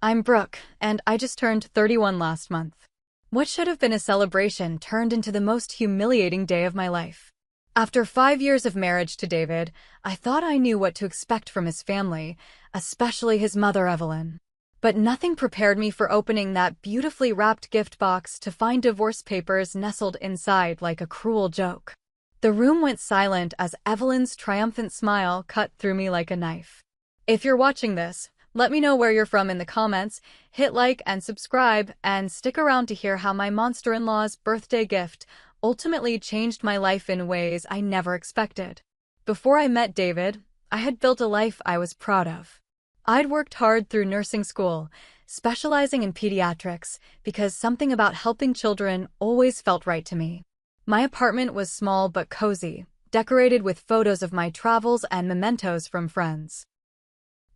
I'm Brooke, and I just turned 31 last month. What should have been a celebration turned into the most humiliating day of my life. After 5 years of marriage to David, I thought I knew what to expect from his family, especially his mother, Evelyn. But nothing prepared me for opening that beautifully wrapped gift box to find divorce papers nestled inside like a cruel joke. The room went silent as Evelyn's triumphant smile cut through me like a knife. If you're watching this, let me know where you're from in the comments, hit like and subscribe, and stick around to hear how my monster-in-law's birthday gift ultimately changed my life in ways I never expected. Before I met David, I had built a life I was proud of. I'd worked hard through nursing school, specializing in pediatrics, because something about helping children always felt right to me. My apartment was small but cozy, decorated with photos of my travels and mementos from friends.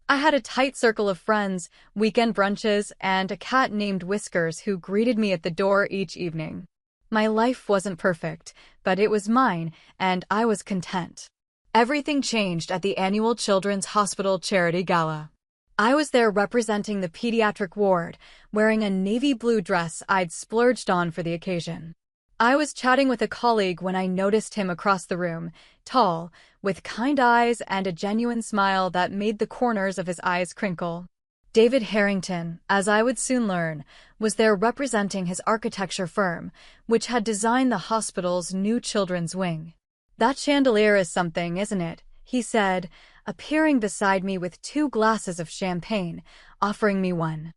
I had a tight circle of friends, weekend brunches, and a cat named Whiskers who greeted me at the door each evening. My life wasn't perfect, but it was mine, and I was content. Everything changed at the annual Children's Hospital Charity Gala. I was there representing the pediatric ward, wearing a navy blue dress I'd splurged on for the occasion. I was chatting with a colleague when I noticed him across the room, tall, with kind eyes and a genuine smile that made the corners of his eyes crinkle. David Harrington, as I would soon learn, was there representing his architecture firm, which had designed the hospital's new children's wing. "That chandelier is something, isn't it?" he said, appearing beside me with 2 glasses of champagne, offering me one.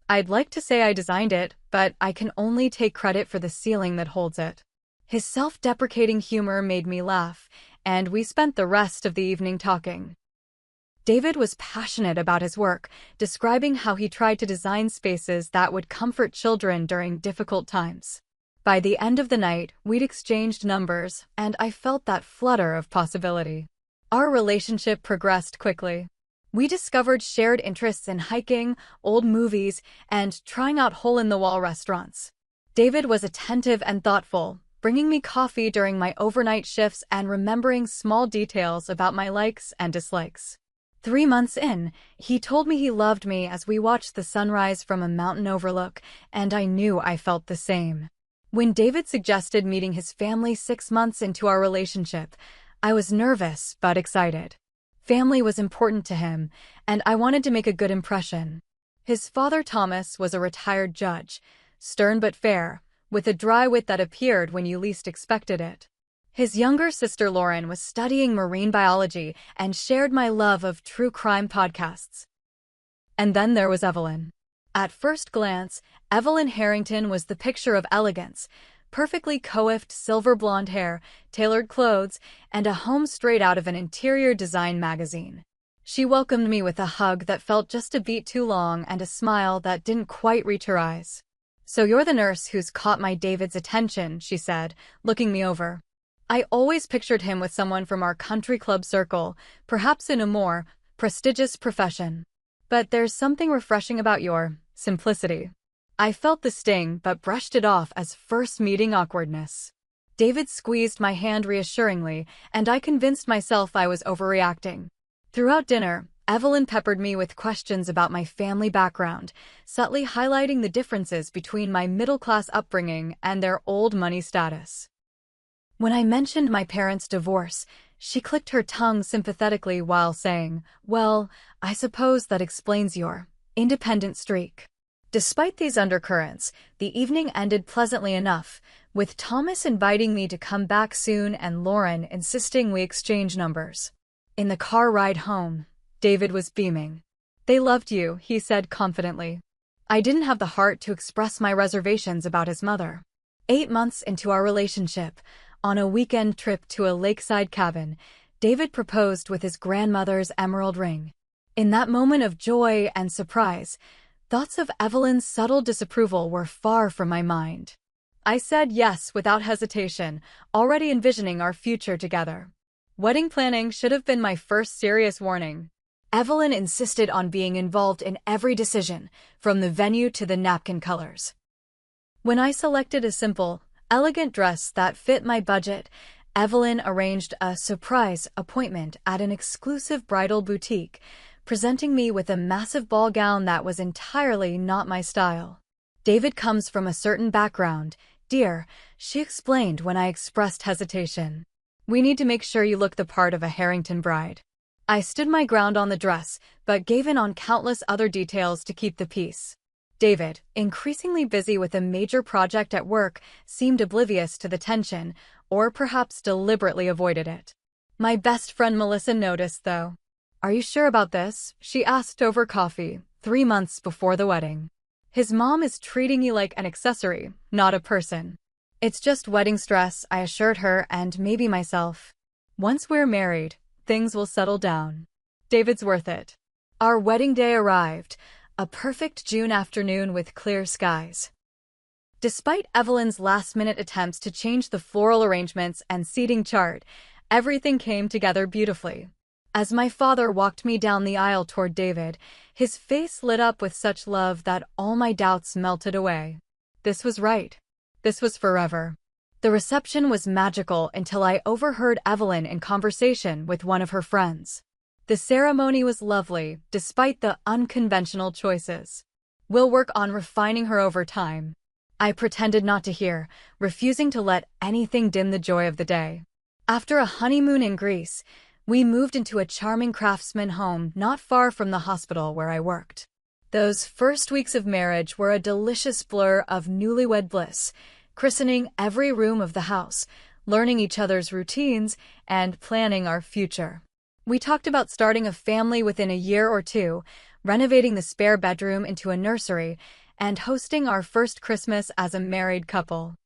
I'd like to say I designed it, but I can only take credit for the ceiling that holds it. His self-deprecating humor made me laugh, and we spent the rest of the evening talking. David was passionate about his work, describing how he tried to design spaces that would comfort children during difficult times. By the end of the night, we'd exchanged numbers, and I felt that flutter of possibility. Our relationship progressed quickly. We discovered shared interests in hiking, old movies, and trying out hole-in-the-wall restaurants. David was attentive and thoughtful, bringing me coffee during my overnight shifts and remembering small details about my likes and dislikes. 3 months in, he told me he loved me as we watched the sunrise from a mountain overlook, and I knew I felt the same. When David suggested meeting his family 6 months into our relationship, I was nervous but excited. Family was important to him, and I wanted to make a good impression. His father, Thomas, was a retired judge, stern but fair, with a dry wit that appeared when you least expected it. His younger sister, Lauren, was studying marine biology and shared my love of true crime podcasts. And then there was Evelyn. At first glance, Evelyn Harrington was the picture of elegance, perfectly coiffed silver blonde hair, tailored clothes, and a home straight out of an interior design magazine. She welcomed me with a hug that felt just a beat too long and a smile that didn't quite reach her eyes. "So you're the nurse who's caught my David's attention," she said, looking me over. I always pictured him with someone from our country club circle, perhaps in a more prestigious profession. But there's something refreshing about your simplicity. I felt the sting but brushed it off as first meeting awkwardness. David squeezed my hand reassuringly, and I convinced myself I was overreacting. Throughout dinner, Evelyn peppered me with questions about my family background, subtly highlighting the differences between my middle-class upbringing and their old money status. When I mentioned my parents' divorce, she clicked her tongue sympathetically while saying, "Well, I suppose that explains your independent streak." Despite these undercurrents, the evening ended pleasantly enough, with Thomas inviting me to come back soon and Lauren insisting we exchange numbers. In the car ride home, David was beaming. "They loved you," he said confidently. I didn't have the heart to express my reservations about his mother. 8 months into our relationship, on a weekend trip to a lakeside cabin, David proposed with his grandmother's emerald ring. In that moment of joy and surprise, thoughts of Evelyn's subtle disapproval were far from my mind. I said yes without hesitation, already envisioning our future together. Wedding planning should have been my first serious warning. Evelyn insisted on being involved in every decision, from the venue to the napkin colors. When I selected a simple, elegant dress that fit my budget, Evelyn arranged a surprise appointment at an exclusive bridal boutique, presenting me with a massive ball gown that was entirely not my style. David comes from a certain background, dear, she explained when I expressed hesitation. We need to make sure you look the part of a Harrington bride. I stood my ground on the dress, but gave in on countless other details to keep the peace. David, increasingly busy with a major project at work, seemed oblivious to the tension, or perhaps deliberately avoided it. My best friend Melissa noticed, though. Are you sure about this? She asked over coffee, 3 months before the wedding. His mom is treating you like an accessory, not a person. It's just wedding stress, I assured her, and maybe myself. Once we're married, things will settle down. David's worth it. Our wedding day arrived, a perfect June afternoon with clear skies. Despite Evelyn's last-minute attempts to change the floral arrangements and seating chart, everything came together beautifully. As my father walked me down the aisle toward David, his face lit up with such love that all my doubts melted away. This was right. This was forever. The reception was magical until I overheard Evelyn in conversation with one of her friends. The ceremony was lovely, despite the unconventional choices. We'll work on refining her over time. I pretended not to hear, refusing to let anything dim the joy of the day. After a honeymoon in Greece, we moved into a charming craftsman home not far from the hospital where I worked. Those first weeks of marriage were a delicious blur of newlywed bliss, christening every room of the house, learning each other's routines, and planning our future. We talked about starting a family within a year or two, renovating the spare bedroom into a nursery, and hosting our first Christmas as a married couple.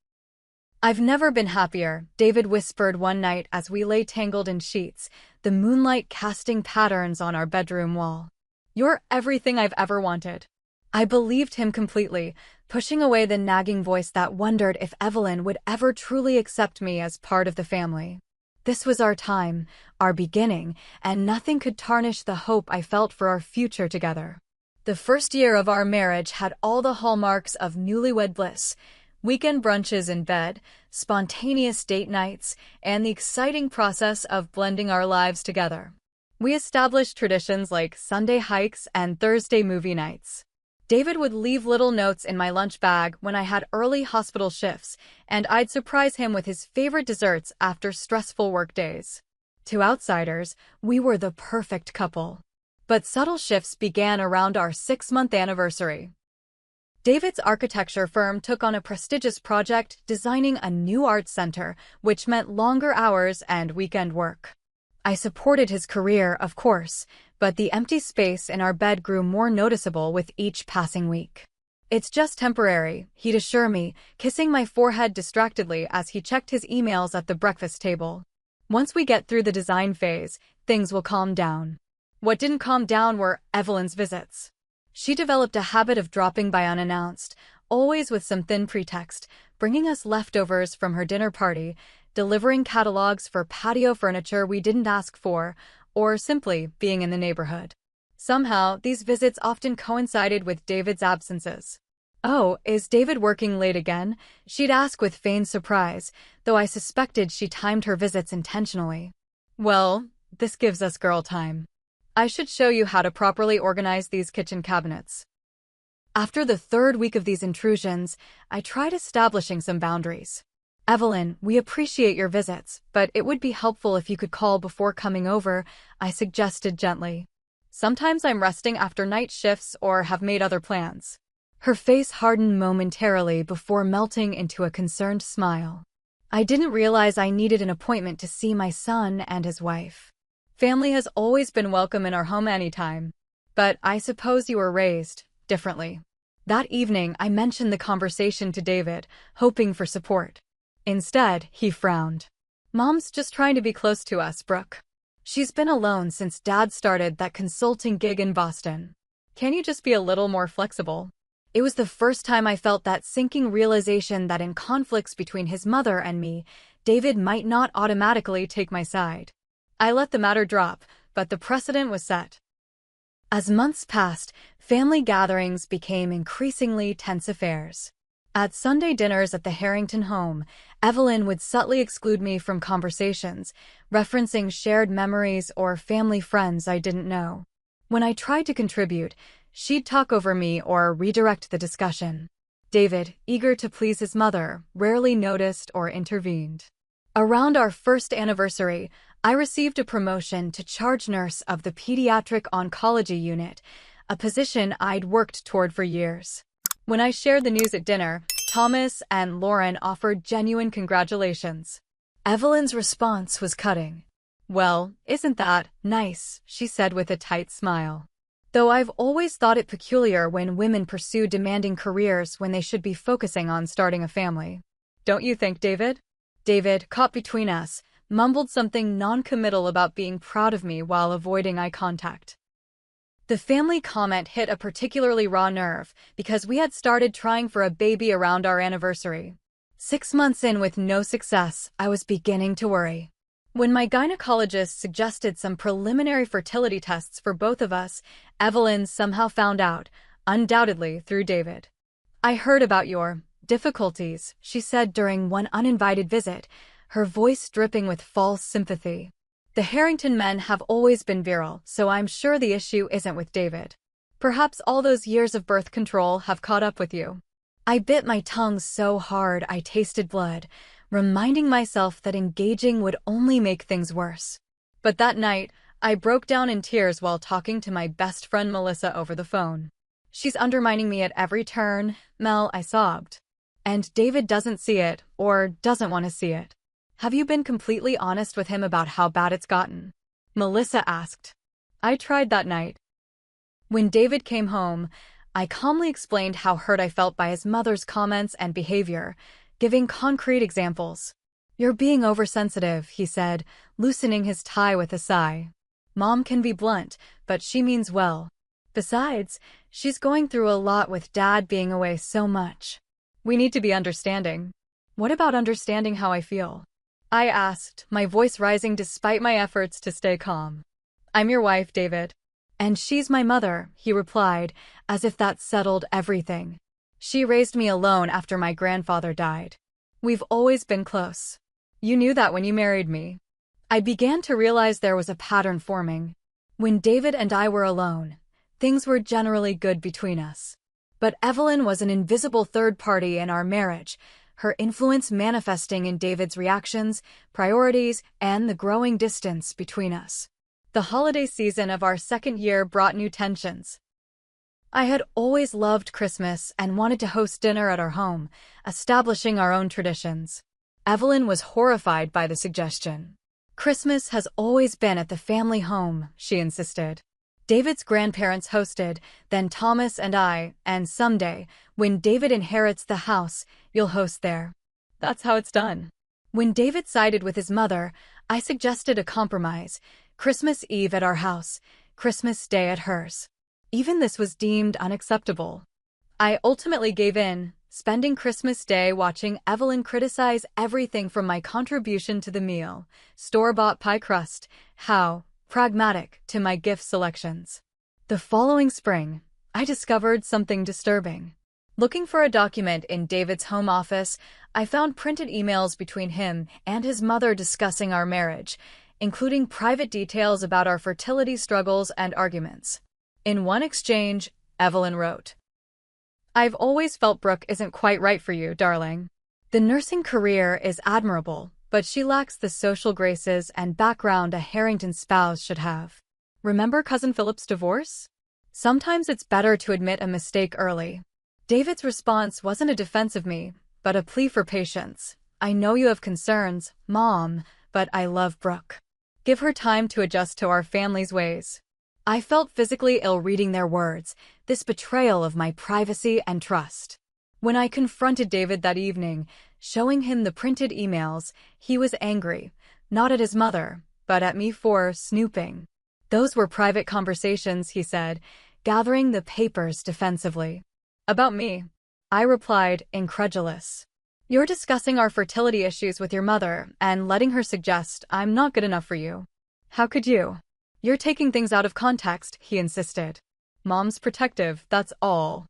I've never been happier, David whispered one night as we lay tangled in sheets, the moonlight casting patterns on our bedroom wall. You're everything I've ever wanted. I believed him completely, pushing away the nagging voice that wondered if Evelyn would ever truly accept me as part of the family. This was our time, our beginning, and nothing could tarnish the hope I felt for our future together. The first year of our marriage had all the hallmarks of newlywed bliss: weekend brunches in bed, spontaneous date nights, and the exciting process of blending our lives together. We established traditions like Sunday hikes and Thursday movie nights. David would leave little notes in my lunch bag when I had early hospital shifts, and I'd surprise him with his favorite desserts after stressful work days. To outsiders, we were the perfect couple. But subtle shifts began around our 6-month anniversary. David's architecture firm took on a prestigious project designing a new art center, which meant longer hours and weekend work. I supported his career, of course, but the empty space in our bed grew more noticeable with each passing week. It's just temporary, he'd assure me, kissing my forehead distractedly as he checked his emails at the breakfast table. Once we get through the design phase, things will calm down. What didn't calm down were Evelyn's visits. She developed a habit of dropping by unannounced, always with some thin pretext, bringing us leftovers from her dinner party, delivering catalogs for patio furniture we didn't ask for, or simply being in the neighborhood. Somehow, these visits often coincided with David's absences. "Oh, is David working late again?" she'd ask with feigned surprise, though I suspected she timed her visits intentionally. Well, this gives us girl time. I should show you how to properly organize these kitchen cabinets. After the 3rd week of these intrusions, I tried establishing some boundaries. Evelyn, we appreciate your visits, but it would be helpful if you could call before coming over, I suggested gently. Sometimes I'm resting after night shifts or have made other plans. Her face hardened momentarily before melting into a concerned smile. I didn't realize I needed an appointment to see my son and his wife. Family has always been welcome in our home anytime. But I suppose you were raised differently. That evening, I mentioned the conversation to David, hoping for support. Instead, he frowned. Mom's just trying to be close to us, Brooke. She's been alone since Dad started that consulting gig in Boston. Can you just be a little more flexible? It was the first time I felt that sinking realization that in conflicts between his mother and me, David might not automatically take my side. I let the matter drop, but the precedent was set. As months passed, family gatherings became increasingly tense affairs. At Sunday dinners at the Harrington home, Evelyn would subtly exclude me from conversations, referencing shared memories or family friends I didn't know. When I tried to contribute, she'd talk over me or redirect the discussion. David, eager to please his mother, rarely noticed or intervened. Around our first anniversary, I received a promotion to charge nurse of the pediatric oncology unit, a position I'd worked toward for years. When I shared the news at dinner, Thomas and Lauren offered genuine congratulations. Evelyn's response was cutting. "Well, isn't that nice?" she said with a tight smile. Though I've always thought it peculiar when women pursue demanding careers when they should be focusing on starting a family. Don't you think, David? David, caught between us, mumbled something non-committal about being proud of me while avoiding eye contact. The family comment hit a particularly raw nerve because we had started trying for a baby around our anniversary. 6 months in with no success, I was beginning to worry. When my gynecologist suggested some preliminary fertility tests for both of us, Evelyn somehow found out, undoubtedly through David. "I heard about your difficulties," she said during one uninvited visit, her voice dripping with false sympathy. "The Harrington men have always been virile, so I'm sure the issue isn't with David. Perhaps all those years of birth control have caught up with you." I bit my tongue so hard I tasted blood, reminding myself that engaging would only make things worse. But that night, I broke down in tears while talking to my best friend Melissa over the phone. "She's undermining me at every turn, Mel," I sobbed. "And David doesn't see it, or doesn't want to see it." "Have you been completely honest with him about how bad it's gotten?" Melissa asked. I tried that night. When David came home, I calmly explained how hurt I felt by his mother's comments and behavior, giving concrete examples. "You're being oversensitive," he said, loosening his tie with a sigh. "Mom can be blunt, but she means well. Besides, she's going through a lot with Dad being away so much. We need to be understanding." "What about understanding how I feel?" I asked, my voice rising despite my efforts to stay calm. "I'm your wife, David." "And she's my mother," he replied, as if that settled everything. "She raised me alone after my grandfather died. We've always been close. You knew that when you married me." I began to realize there was a pattern forming. When David and I were alone, things were generally good between us. But Evelyn was an invisible third party in our marriage, her influence manifesting in David's reactions, priorities, and the growing distance between us. The holiday season of our second year brought new tensions. I had always loved Christmas and wanted to host dinner at our home, establishing our own traditions. Evelyn was horrified by the suggestion. "Christmas has always been at the family home," she insisted. "David's grandparents hosted, then Thomas and I, and someday, when David inherits the house, you'll host there. That's how it's done." When David sided with his mother, I suggested a compromise: Christmas Eve at our house, Christmas Day at hers. Even this was deemed unacceptable. I ultimately gave in, spending Christmas Day watching Evelyn criticize everything from my contribution to the meal, store-bought pie crust, how pragmatic, to my gift selections. The following spring, I discovered something disturbing. Looking for a document in David's home office, I found printed emails between him and his mother discussing our marriage, including private details about our fertility struggles and arguments. In one exchange, Evelyn wrote, "I've always felt Brooke isn't quite right for you, darling. The nursing career is admirable, but she lacks the social graces and background a Harrington spouse should have. Remember Cousin Philip's divorce? Sometimes it's better to admit a mistake early." David's response wasn't a defense of me, but a plea for patience. "I know you have concerns, Mom, but I love Brooke. Give her time to adjust to our family's ways." I felt physically ill reading their words, this betrayal of my privacy and trust. When I confronted David that evening, showing him the printed emails, he was angry, not at his mother, but at me for snooping. "Those were private conversations," he said, gathering the papers defensively. "About me?" I replied, incredulous. "You're discussing our fertility issues with your mother and letting her suggest I'm not good enough for you. How could you?" "You're taking things out of context," he insisted. "Mom's protective, that's all.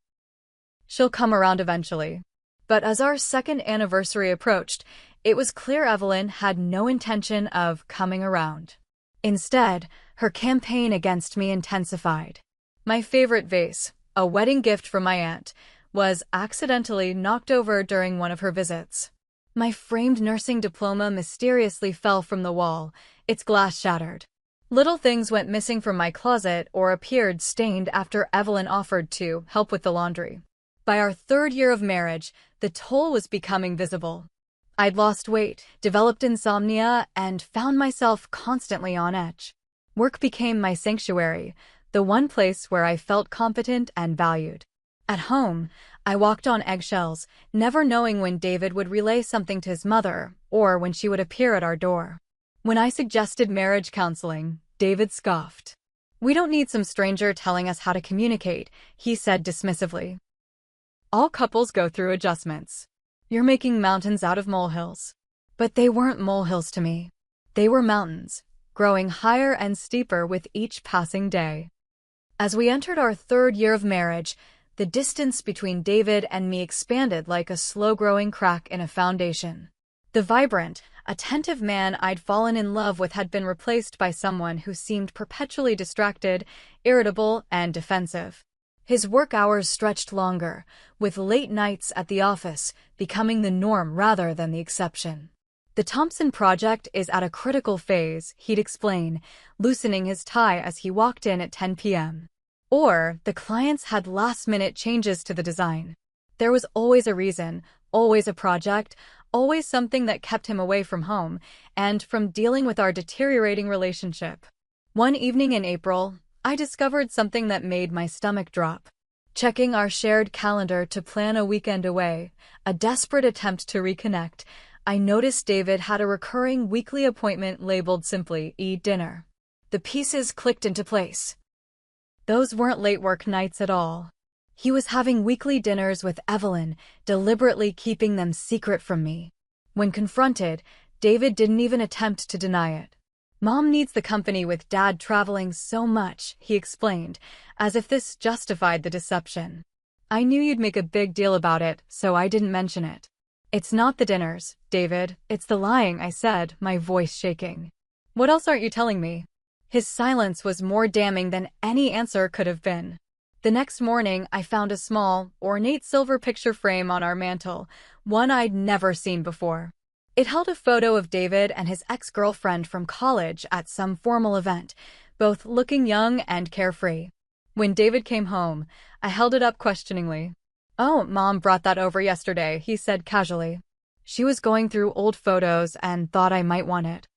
She'll come around eventually." But as our second anniversary approached, it was clear Evelyn had no intention of coming around. Instead, Her campaign against me intensified. My favorite vase, a wedding gift from my aunt, was accidentally knocked over during one of her visits. My framed nursing diploma mysteriously fell from the wall, its glass shattered. Little things went missing from my closet or appeared stained after Evelyn offered to help with the laundry. By our 3rd year of marriage, the toll was becoming visible. I'd lost weight, developed insomnia, and found myself constantly on edge. Work became my sanctuary, the one place where I felt competent and valued. At home, I walked on eggshells, never knowing when David would relay something to his mother or when she would appear at our door. When I suggested marriage counseling, David scoffed. "We don't need some stranger telling us how to communicate," he said dismissively. "All couples go through adjustments. You're making mountains out of molehills." But they weren't molehills to me. They were mountains, growing higher and steeper with each passing day. As we entered our 3rd year of marriage, the distance between David and me expanded like a slow-growing crack in a foundation. The vibrant, attentive man I'd fallen in love with had been replaced by someone who seemed perpetually distracted, irritable, and defensive. His work hours stretched longer, with late nights at the office becoming the norm rather than the exception. "The Thompson project is at a critical phase," he'd explain, loosening his tie as he walked in at 10 p.m. Or the clients had last-minute changes to the design. There was always a reason, always a project, always something that kept him away from home and from dealing with our deteriorating relationship. One evening in April, I discovered something that made my stomach drop. Checking our shared calendar to plan a weekend away, a desperate attempt to reconnect, I noticed David had a recurring weekly appointment labeled simply "Eat Dinner." The pieces clicked into place. Those weren't late work nights at all. He was having weekly dinners with Evelyn, deliberately keeping them secret from me. When confronted, David didn't even attempt to deny it. "Mom needs the company with Dad traveling so much," he explained, as if this justified the deception. "I knew you'd make a big deal about it, so I didn't mention it." "It's not the dinners, David, it's the lying," I said, my voice shaking. "What else aren't you telling me?" His silence was more damning than any answer could have been. The next morning, I found a small, ornate silver picture frame on our mantel, one I'd never seen before. It held a photo of David and his ex-girlfriend from college at some formal event, both looking young and carefree. When David came home, I held it up questioningly. "Oh, Mom brought that over yesterday," he said casually. "She was going through old photos and thought I might want it."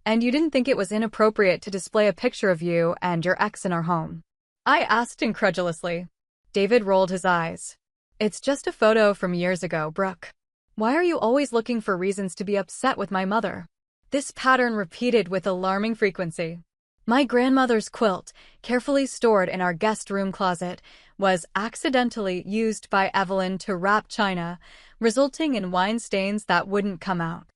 "And you didn't think it was inappropriate to display a picture of you and your ex in our home?" I asked incredulously. David rolled his eyes. "It's just a photo from years ago, Brooke. Why are you always looking for reasons to be upset with my mother?" This pattern repeated with alarming frequency. My grandmother's quilt, carefully stored in our guest room closet, was accidentally used by Evelyn to wrap china, resulting in wine stains that wouldn't come out.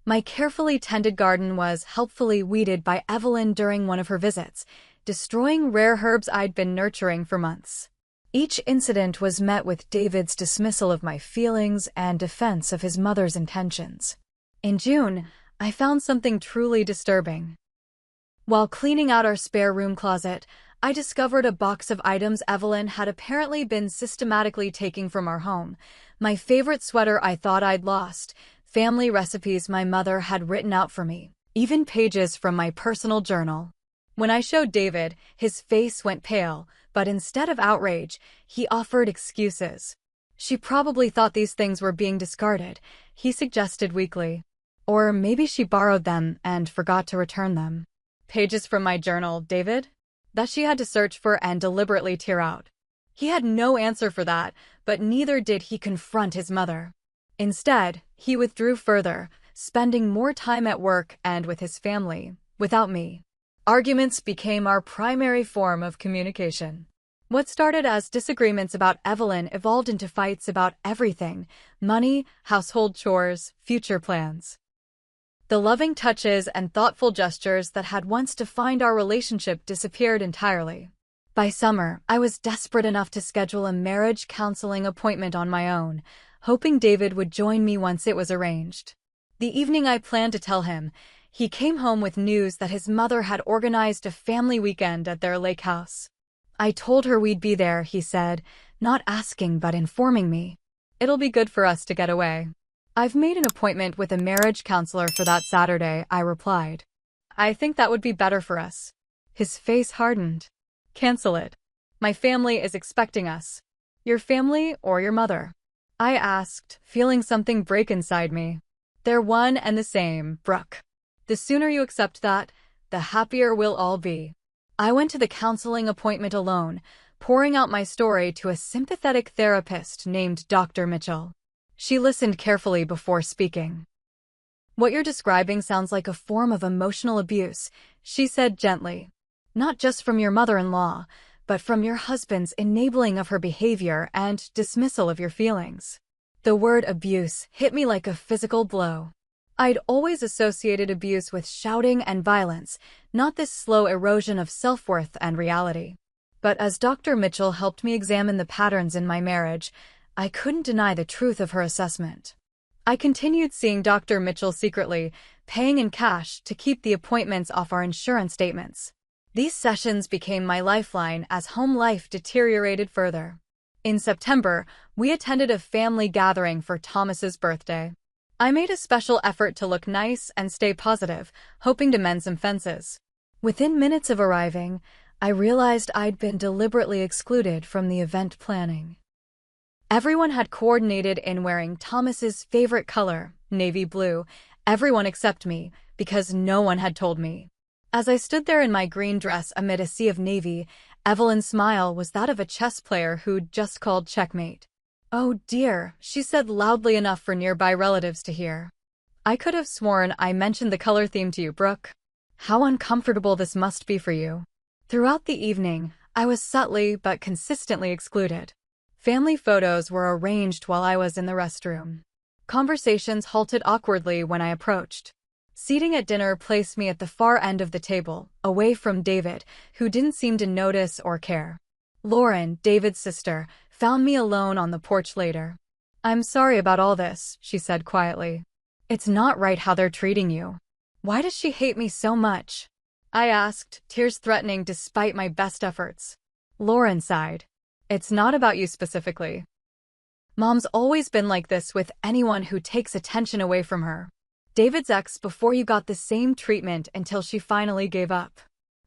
My carefully tended garden was helpfully weeded by Evelyn during one of her visits, destroying rare herbs I'd been nurturing for months. Each incident was met with David's dismissal of my feelings and defense of his mother's intentions. In June, I found something truly disturbing. While cleaning out our spare room closet, I discovered a box of items Evelyn had apparently been systematically taking from our home. My favorite sweater I thought I'd lost, family recipes my mother had written out for me, even pages from my personal journal. When I showed David, his face went pale, but instead of outrage, he offered excuses. "She probably thought these things were being discarded," he suggested weakly. "Or maybe she borrowed them and forgot to return them." "Pages from my journal, David?" That she had to search for and deliberately tear out. He had no answer for that, but neither did he confront his mother. Instead, he withdrew further, spending more time at work and with his family, without me. Arguments became our primary form of communication. What started as disagreements about Evelyn evolved into fights about everything: money, household chores, future plans. The loving touches and thoughtful gestures that had once defined our relationship disappeared entirely. By summer, I was desperate enough to schedule a marriage counseling appointment on my own, hoping David would join me once it was arranged. The evening I planned to tell him, He came home with news that his mother had organized a family weekend at their lake house. I told her we'd be there, he said, not asking but informing me. It'll be good for us to get away. I've made an appointment with a marriage counselor for that Saturday, I replied. I think that would be better for us. His face hardened. Cancel it. My family is expecting us. Your family or your mother? I asked, feeling something break inside me. They're one and the same, Brooke. The sooner you accept that, the happier we'll all be. I went to the counseling appointment alone, pouring out my story to a sympathetic therapist named Dr. Mitchell. She listened carefully before speaking. What you're describing sounds like a form of emotional abuse, she said gently. Not just from your mother-in-law, but from your husband's enabling of her behavior and dismissal of your feelings. The word abuse hit me like a physical blow. I'd always associated abuse with shouting and violence, not this slow erosion of self-worth and reality. But as Dr. Mitchell helped me examine the patterns in my marriage, I couldn't deny the truth of her assessment. I continued seeing Dr. Mitchell secretly, paying in cash to keep the appointments off our insurance statements. These sessions became my lifeline as home life deteriorated further. In September, we attended a family gathering for Thomas's birthday. I made a special effort to look nice and stay positive, hoping to mend some fences. Within minutes of arriving, I realized I'd been deliberately excluded from the event planning. Everyone had coordinated in wearing Thomas's favorite color, navy blue, everyone except me, because no one had told me. As I stood there in my green dress amid a sea of navy, Evelyn's smile was that of a chess player who'd just called checkmate. Oh dear, she said loudly enough for nearby relatives to hear. I could have sworn I mentioned the color theme to you, Brooke. How uncomfortable this must be for you. Throughout the evening, I was subtly but consistently excluded. Family photos were arranged while I was in the restroom. Conversations halted awkwardly when I approached. Seating at dinner placed me at the far end of the table, away from David, who didn't seem to notice or care. Lauren, David's sister, found me alone on the porch later. I'm sorry about all this, she said quietly. It's not right how they're treating you. Why does she hate me so much? I asked, tears threatening despite my best efforts. Lauren sighed. It's not about you specifically. Mom's always been like this with anyone who takes attention away from her. David's ex before you got the same treatment until she finally gave up.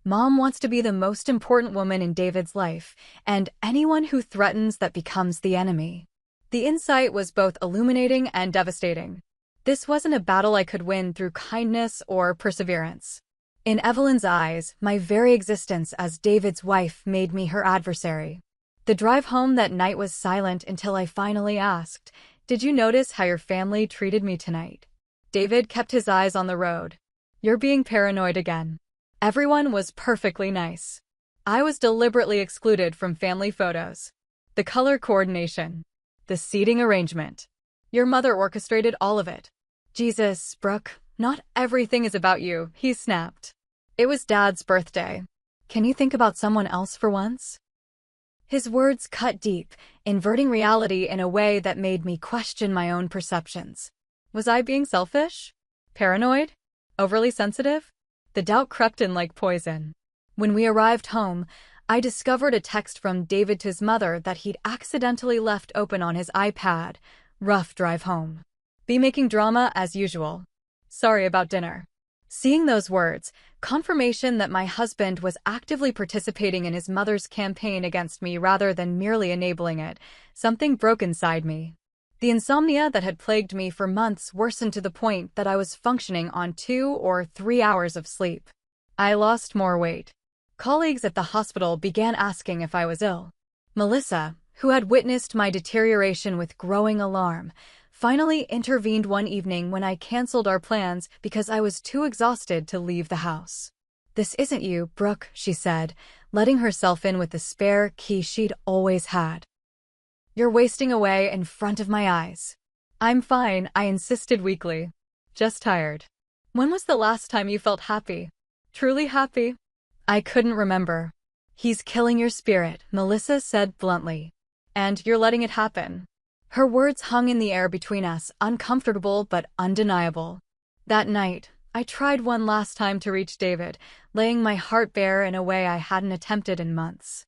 Mom wants to be the most important woman in David's life, and anyone who threatens that becomes the enemy. The insight was both illuminating and devastating. This wasn't a battle I could win through kindness or perseverance. In Evelyn's eyes, my very existence as David's wife made me her adversary. The drive home that night was silent until I finally asked, "Did you notice how your family treated me tonight?" David kept his eyes on the road. You're being paranoid again. Everyone was perfectly nice. I was deliberately excluded from family photos. The color coordination. The seating arrangement. Your mother orchestrated all of it. Jesus, Brooke, not everything is about you, he snapped. It was Dad's birthday. Can you think about someone else for once? His words cut deep, inverting reality in a way that made me question my own perceptions. Was I being selfish? Paranoid? Overly sensitive? The doubt crept in like poison. When we arrived home, I discovered a text from David to his mother that he'd accidentally left open on his iPad. Rough drive home. Be making drama as usual. Sorry about dinner. Seeing those words, confirmation that my husband was actively participating in his mother's campaign against me rather than merely enabling it, something broke inside me. The insomnia that had plagued me for months worsened to the point that I was functioning on 2 or 3 hours of sleep. I lost more weight. Colleagues at the hospital began asking if I was ill. Melissa, who had witnessed my deterioration with growing alarm, finally intervened one evening when I canceled our plans because I was too exhausted to leave the house. This isn't you, Brooke, she said, letting herself in with the spare key she'd always had. You're wasting away in front of my eyes. I'm fine, I insisted weakly. Just tired. When was the last time you felt happy? Truly happy? I couldn't remember. He's killing your spirit, Melissa said bluntly. And you're letting it happen. Her words hung in the air between us, uncomfortable but undeniable. That night, I tried one last time to reach David, laying my heart bare in a way I hadn't attempted in months.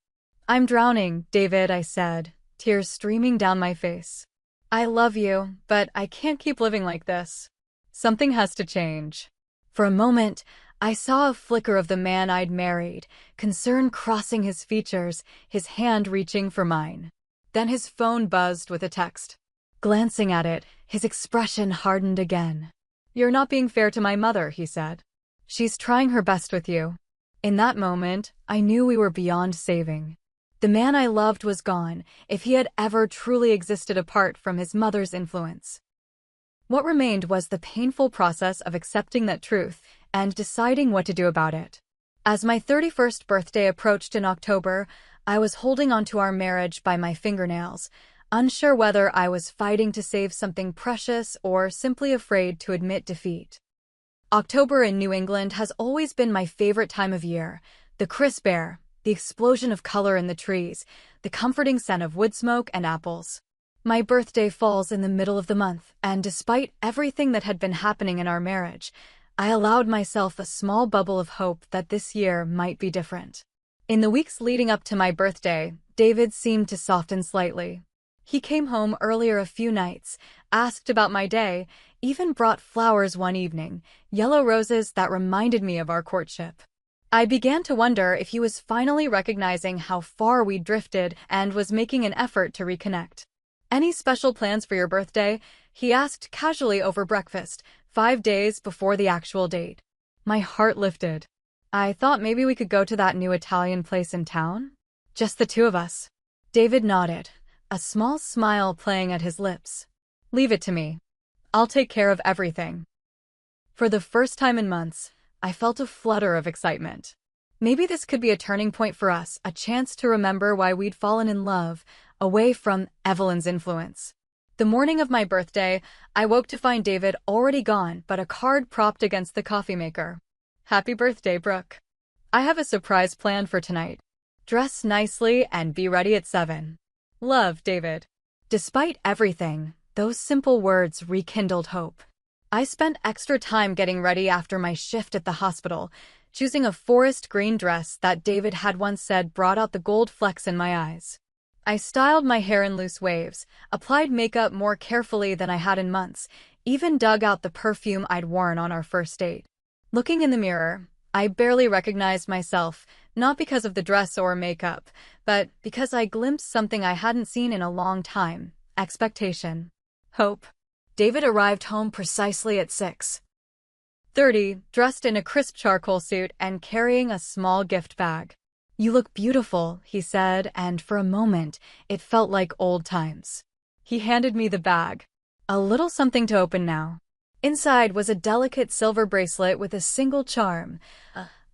"I'm drowning, David," I said, tears streaming down my face. "I love you, but I can't keep living like this. Something has to change." For a moment, I saw a flicker of the man I'd married, concern crossing his features, his hand reaching for mine. Then his phone buzzed with a text. Glancing at it, his expression hardened again. "You're not being fair to my mother," he said. "She's trying her best with you." In that moment, I knew we were beyond saving. The man I loved was gone, if he had ever truly existed apart from his mother's influence. What remained was the painful process of accepting that truth and deciding what to do about it. As my 31st birthday approached in October, I was holding onto our marriage by my fingernails, unsure whether I was fighting to save something precious or simply afraid to admit defeat. October in New England has always been my favorite time of year. The crisp air, the explosion of color in the trees, the comforting scent of wood smoke and apples. My birthday falls in the middle of the month, and despite everything that had been happening in our marriage, I allowed myself a small bubble of hope that this year might be different. In the weeks leading up to my birthday, David seemed to soften slightly. He came home earlier a few nights, asked about my day, even brought flowers one evening, yellow roses that reminded me of our courtship. I began to wonder if he was finally recognizing how far we'd drifted and was making an effort to reconnect. "Any special plans for your birthday?" he asked casually over breakfast, 5 days before the actual date. My heart lifted. "I thought maybe we could go to that new Italian place in town? Just the two of us." David nodded, a small smile playing at his lips. "Leave it to me. I'll take care of everything." For the first time in months, I felt a flutter of excitement. Maybe this could be a turning point for us, a chance to remember why we'd fallen in love, away from Evelyn's influence. The morning of my birthday, I woke to find David already gone, but a card propped against the coffee maker. "Happy birthday, Brooke. I have a surprise planned for tonight. Dress nicely and be ready at 7. Love, David." Despite everything, those simple words rekindled hope. I spent extra time getting ready after my shift at the hospital, choosing a forest green dress that David had once said brought out the gold flecks in my eyes. I styled my hair in loose waves, applied makeup more carefully than I had in months, even dug out the perfume I'd worn on our first date. Looking in the mirror, I barely recognized myself, not because of the dress or makeup, but because I glimpsed something I hadn't seen in a long time: expectation. Hope. David arrived home precisely at 6:30, dressed in a crisp charcoal suit and carrying a small gift bag. "You look beautiful," he said, and for a moment, it felt like old times. He handed me the bag. "A little something to open now." Inside was a delicate silver bracelet with a single charm,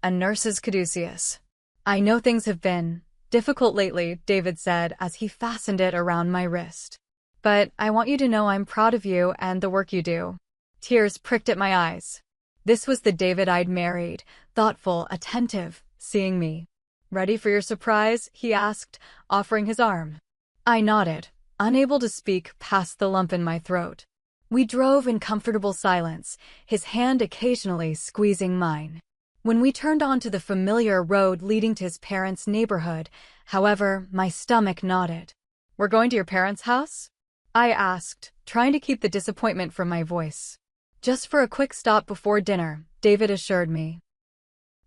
a nurse's caduceus. "I know things have been difficult lately," David said as he fastened it around my wrist. "But I want you to know I'm proud of you and the work you do." Tears pricked at my eyes. This was the David I'd married, thoughtful, attentive, seeing me. "Ready for your surprise?" he asked, offering his arm. I nodded, unable to speak past the lump in my throat. We drove in comfortable silence, his hand occasionally squeezing mine. When we turned onto the familiar road leading to his parents' neighborhood, however, my stomach nodded. "We're going to your parents' house?" I asked, trying to keep the disappointment from my voice. "Just for a quick stop before dinner," David assured me.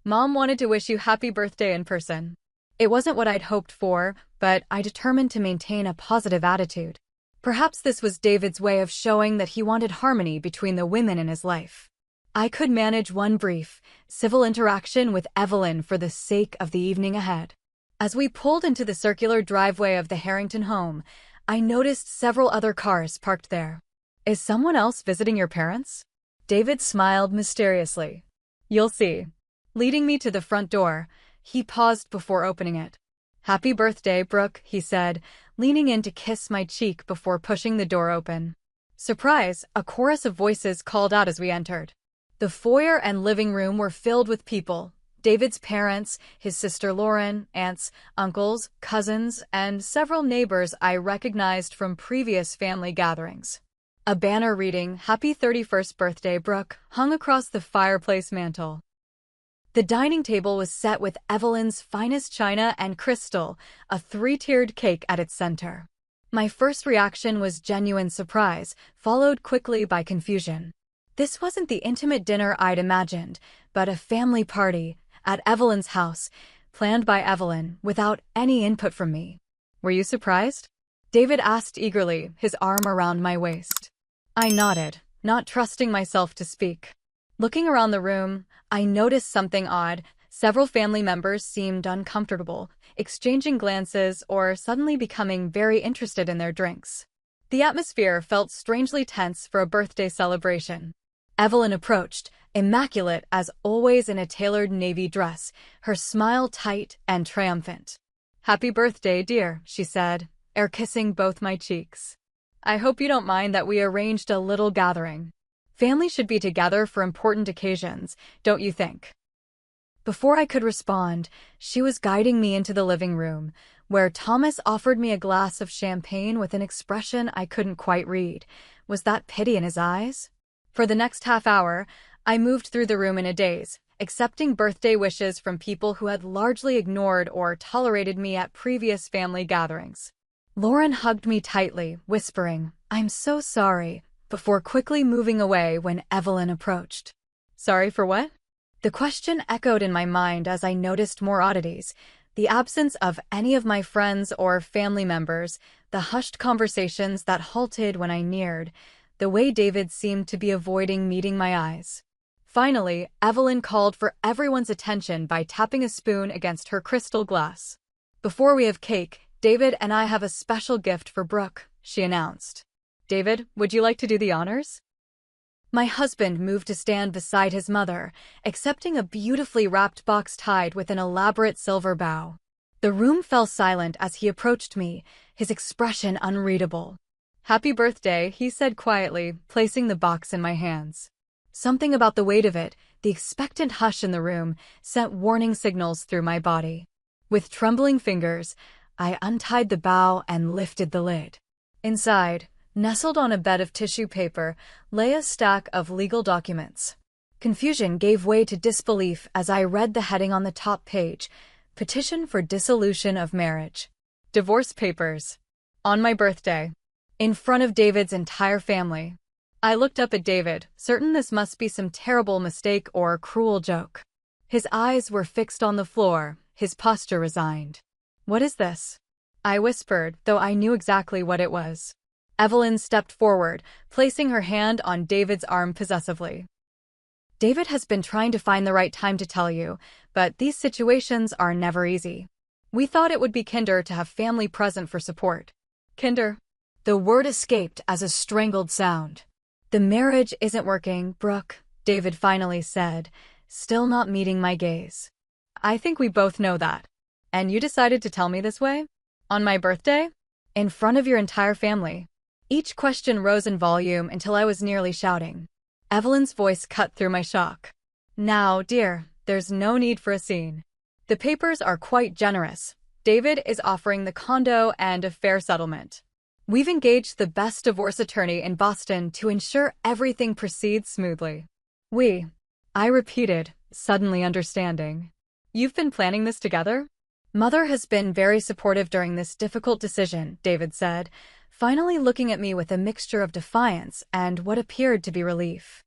"Mom wanted to wish you happy birthday in person." It wasn't what I'd hoped for, but I determined to maintain a positive attitude. Perhaps this was David's way of showing that he wanted harmony between the women in his life. I could manage one brief, civil interaction with Evelyn for the sake of the evening ahead. As we pulled into the circular driveway of the Harrington home, I noticed several other cars parked there. "Is someone else visiting your parents?" David smiled mysteriously. "You'll see." Leading me to the front door, he paused before opening it. "Happy birthday, Brooke," he said, leaning in to kiss my cheek before pushing the door open. Surprise, a chorus of voices called out as we entered. The foyer and living room were filled with people: David's parents, his sister Lauren, aunts, uncles, cousins, and several neighbors I recognized from previous family gatherings. A banner reading, "Happy 31st Birthday, Brooke," hung across the fireplace mantel. The dining table was set with Evelyn's finest china and crystal, a three-tiered cake at its center. My first reaction was genuine surprise, followed quickly by confusion. This wasn't the intimate dinner I'd imagined, but a family party at Evelyn's house, planned by Evelyn, without any input from me. "Were you surprised?" David asked eagerly, his arm around my waist. I nodded, not trusting myself to speak. Looking around the room, I noticed something odd. Several family members seemed uncomfortable, exchanging glances or suddenly becoming very interested in their drinks. The atmosphere felt strangely tense for a birthday celebration. Evelyn approached, immaculate as always in a tailored navy dress, her smile tight and triumphant. "Happy birthday, dear," she said, kissing both my cheeks. "I hope you don't mind that we arranged a little gathering. Family should be together for important occasions, don't you think?" Before I could respond, she was guiding me into the living room, where Thomas offered me a glass of champagne with an expression I couldn't quite read. Was that pity in his eyes? For the next half hour, I moved through the room in a daze, accepting birthday wishes from people who had largely ignored or tolerated me at previous family gatherings. Lauren hugged me tightly, whispering, "I'm so sorry," before quickly moving away when Evelyn approached. "Sorry for what?" The question echoed in my mind as I noticed more oddities: the absence of any of my friends or family members, the hushed conversations that halted when I neared, the way David seemed to be avoiding meeting my eyes. Finally, Evelyn called for everyone's attention by tapping a spoon against her crystal glass. "Before we have cake, David and I have a special gift for Brooke," she announced. "David, would you like to do the honors?" My husband moved to stand beside his mother, accepting a beautifully wrapped box tied with an elaborate silver bow. The room fell silent as he approached me, his expression unreadable. "Happy birthday," he said quietly, placing the box in my hands. Something about the weight of it, the expectant hush in the room, sent warning signals through my body. With trembling fingers, I untied the bow and lifted the lid. Inside, nestled on a bed of tissue paper, lay a stack of legal documents. Confusion gave way to disbelief as I read the heading on the top page: "Petition for Dissolution of Marriage." Divorce papers. On my birthday. In front of David's entire family. I looked up at David, certain this must be some terrible mistake or cruel joke. His eyes were fixed on the floor, his posture resigned. "What is this?" I whispered, though I knew exactly what it was. Evelyn stepped forward, placing her hand on David's arm possessively. "David has been trying to find the right time to tell you, but these situations are never easy. We thought it would be kinder to have family present for support." "Kinder?" The word escaped as a strangled sound. "The marriage isn't working, Brooke," David finally said, still not meeting my gaze. "I think we both know that. And you decided to tell me this way? On my birthday? In front of your entire family?" Each question rose in volume until I was nearly shouting. Evelyn's voice cut through my shock. "Now, dear, there's no need for a scene. The papers are quite generous. David is offering the condo and a fair settlement. We've engaged the best divorce attorney in Boston to ensure everything proceeds smoothly." I repeated, suddenly understanding. "You've been planning this together?" "Mother has been very supportive during this difficult decision," David said, finally looking at me with a mixture of defiance and what appeared to be relief.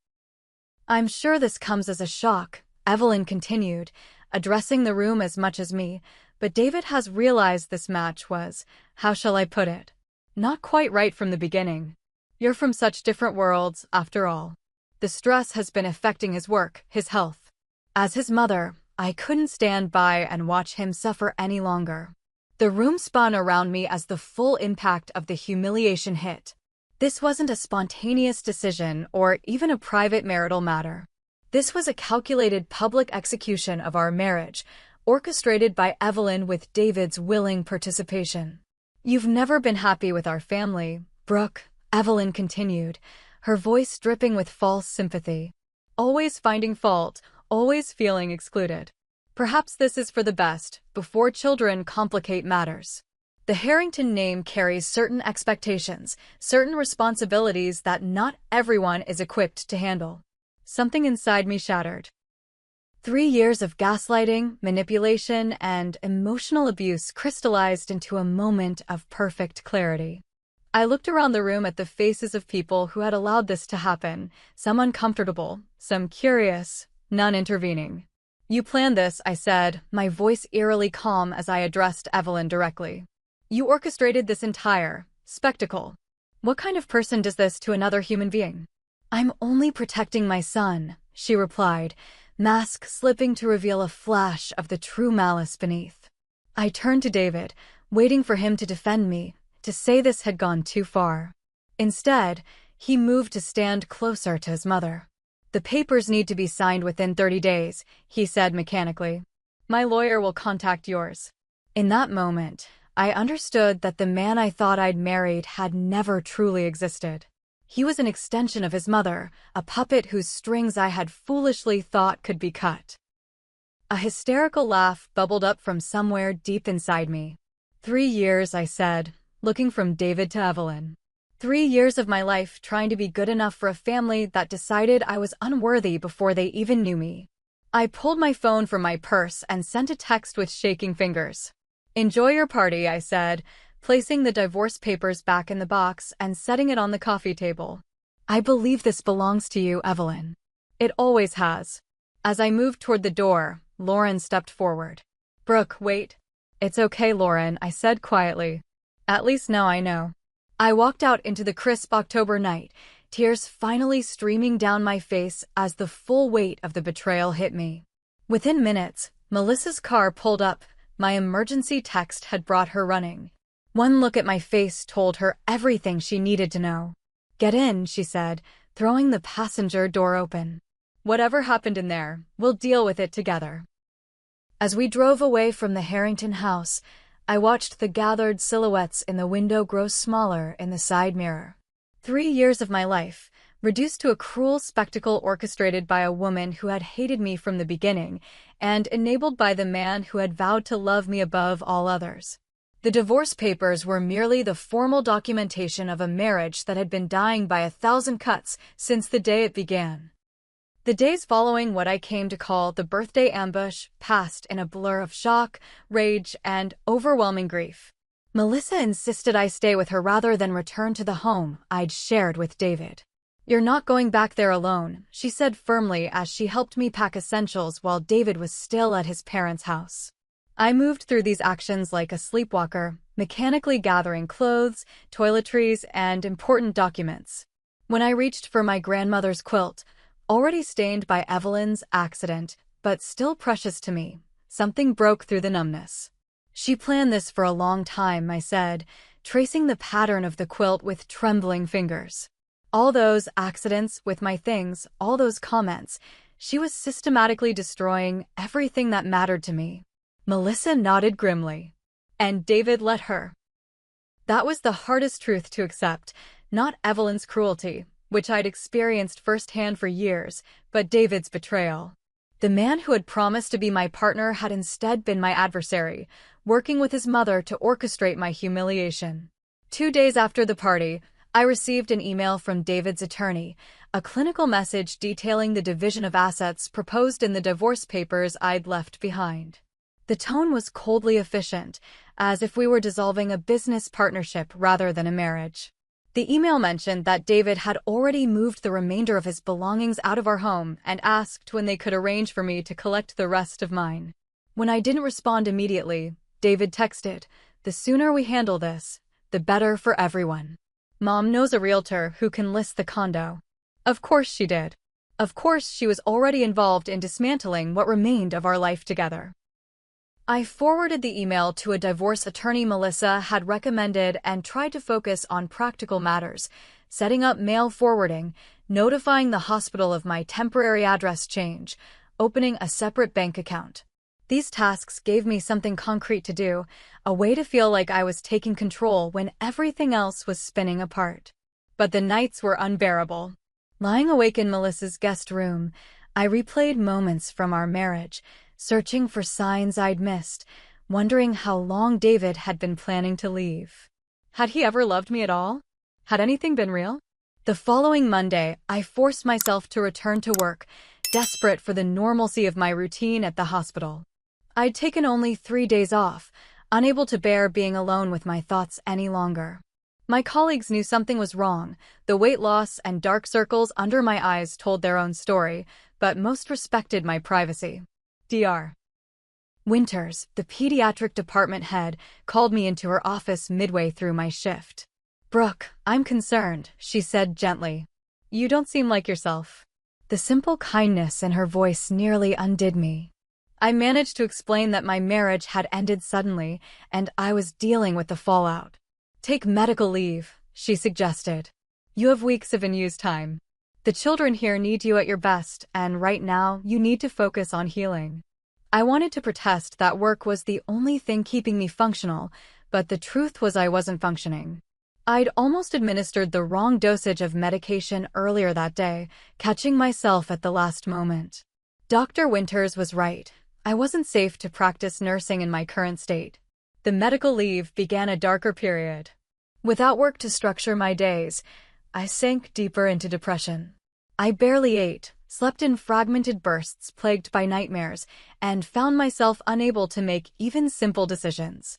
"I'm sure this comes as a shock," Evelyn continued, addressing the room as much as me, "but David has realized this match was, how shall I put it, not quite right from the beginning. You're from such different worlds, after all. The stress has been affecting his work, his health. As his mother, I couldn't stand by and watch him suffer any longer." The room spun around me as the full impact of the humiliation hit. This wasn't a spontaneous decision or even a private marital matter. This was a calculated public execution of our marriage, orchestrated by Evelyn with David's willing participation. "You've never been happy with our family, Brooke," Evelyn continued, her voice dripping with false sympathy. "Always finding fault, always feeling excluded. Perhaps this is for the best, before children complicate matters." The Harrington name carries certain expectations, certain responsibilities that not everyone is equipped to handle. Something inside me shattered. 3 years of gaslighting, manipulation, and emotional abuse crystallized into a moment of perfect clarity. I looked around the room at the faces of people who had allowed this to happen, some uncomfortable, some curious, none intervening. "You planned this," I said, my voice eerily calm as I addressed Evelyn directly. "You orchestrated this entire spectacle. What kind of person does this to another human being?" "I'm only protecting my son," she replied, mask slipping to reveal a flash of the true malice beneath. I turned to David, waiting for him to defend me, to say this had gone too far. Instead, he moved to stand closer to his mother. "The papers need to be signed within 30 days, he said mechanically. "My lawyer will contact yours." In that moment, I understood that the man I thought I'd married had never truly existed. He was an extension of his mother, a puppet whose strings I had foolishly thought could be cut. A hysterical laugh bubbled up from somewhere deep inside me. 3 years, I said, looking from David to Evelyn. 3 years of my life trying to be good enough for a family that decided I was unworthy before they even knew me. I pulled my phone from my purse and sent a text with shaking fingers. "Enjoy your party," I said, placing the divorce papers back in the box and setting it on the coffee table. "I believe this belongs to you, Evelyn." "It always has." As I moved toward the door, Lauren stepped forward. "Brooke, wait." "It's okay, Lauren," I said quietly. "At least now I know." I walked out into the crisp October night, tears finally streaming down my face as the full weight of the betrayal hit me. Within minutes, Melissa's car pulled up. My emergency text had brought her running. One look at my face told her everything she needed to know. "Get in," she said, throwing the passenger door open. "Whatever happened in there, we'll deal with it together." As we drove away from the Harrington house, I watched the gathered silhouettes in the window grow smaller in the side mirror. 3 years of my life, reduced to a cruel spectacle orchestrated by a woman who had hated me from the beginning and enabled by the man who had vowed to love me above all others. The divorce papers were merely the formal documentation of a marriage that had been dying by 1,000 cuts since the day it began. The days following what I came to call the birthday ambush passed in a blur of shock, rage, and overwhelming grief. Melissa insisted I stay with her rather than return to the home I'd shared with David. "You're not going back there alone," she said firmly as she helped me pack essentials while David was still at his parents' house. I moved through these actions like a sleepwalker, mechanically gathering clothes, toiletries, and important documents. When I reached for my grandmother's quilt, already stained by Evelyn's accident, but still precious to me, something broke through the numbness. "She planned this for a long time," I said, tracing the pattern of the quilt with trembling fingers. "All those accidents with my things, all those comments, she was systematically destroying everything that mattered to me." Melissa nodded grimly. "And David let her." That was the hardest truth to accept, not Evelyn's cruelty, which I'd experienced firsthand for years, but David's betrayal. The man who had promised to be my partner had instead been my adversary, working with his mother to orchestrate my humiliation. 2 days after the party, I received an email from David's attorney, a clinical message detailing the division of assets proposed in the divorce papers I'd left behind. The tone was coldly efficient, as if we were dissolving a business partnership rather than a marriage. The email mentioned that David had already moved the remainder of his belongings out of our home and asked when they could arrange for me to collect the rest of mine. When I didn't respond immediately, David texted, "The sooner we handle this, the better for everyone. Mom knows a realtor who can list the condo." Of course she did. Of course she was already involved in dismantling what remained of our life together. I forwarded the email to a divorce attorney Melissa had recommended and tried to focus on practical matters, setting up mail forwarding, notifying the hospital of my temporary address change, opening a separate bank account. These tasks gave me something concrete to do, a way to feel like I was taking control when everything else was spinning apart. But the nights were unbearable. Lying awake in Melissa's guest room, I replayed moments from our marriage, searching for signs I'd missed, wondering how long David had been planning to leave. Had he ever loved me at all? Had anything been real? The following Monday, I forced myself to return to work, desperate for the normalcy of my routine at the hospital. I'd taken only 3 days off, unable to bear being alone with my thoughts any longer. My colleagues knew something was wrong. The weight loss and dark circles under my eyes told their own story, but most respected my privacy. Dr. Winters, the pediatric department head, called me into her office midway through my shift. "Brooke, I'm concerned," she said gently. "You don't seem like yourself." The simple kindness in her voice nearly undid me. I managed to explain that my marriage had ended suddenly, and I was dealing with the fallout. "Take medical leave," she suggested. "You have weeks of unused time. The children here need you at your best, and right now you need to focus on healing." I wanted to protest that work was the only thing keeping me functional, but the truth was I wasn't functioning. I'd almost administered the wrong dosage of medication earlier that day, catching myself at the last moment. Dr. Winters was right. I wasn't safe to practice nursing in my current state. The medical leave began a darker period. Without work to structure my days, I sank deeper into depression. I barely ate, slept in fragmented bursts plagued by nightmares, and found myself unable to make even simple decisions.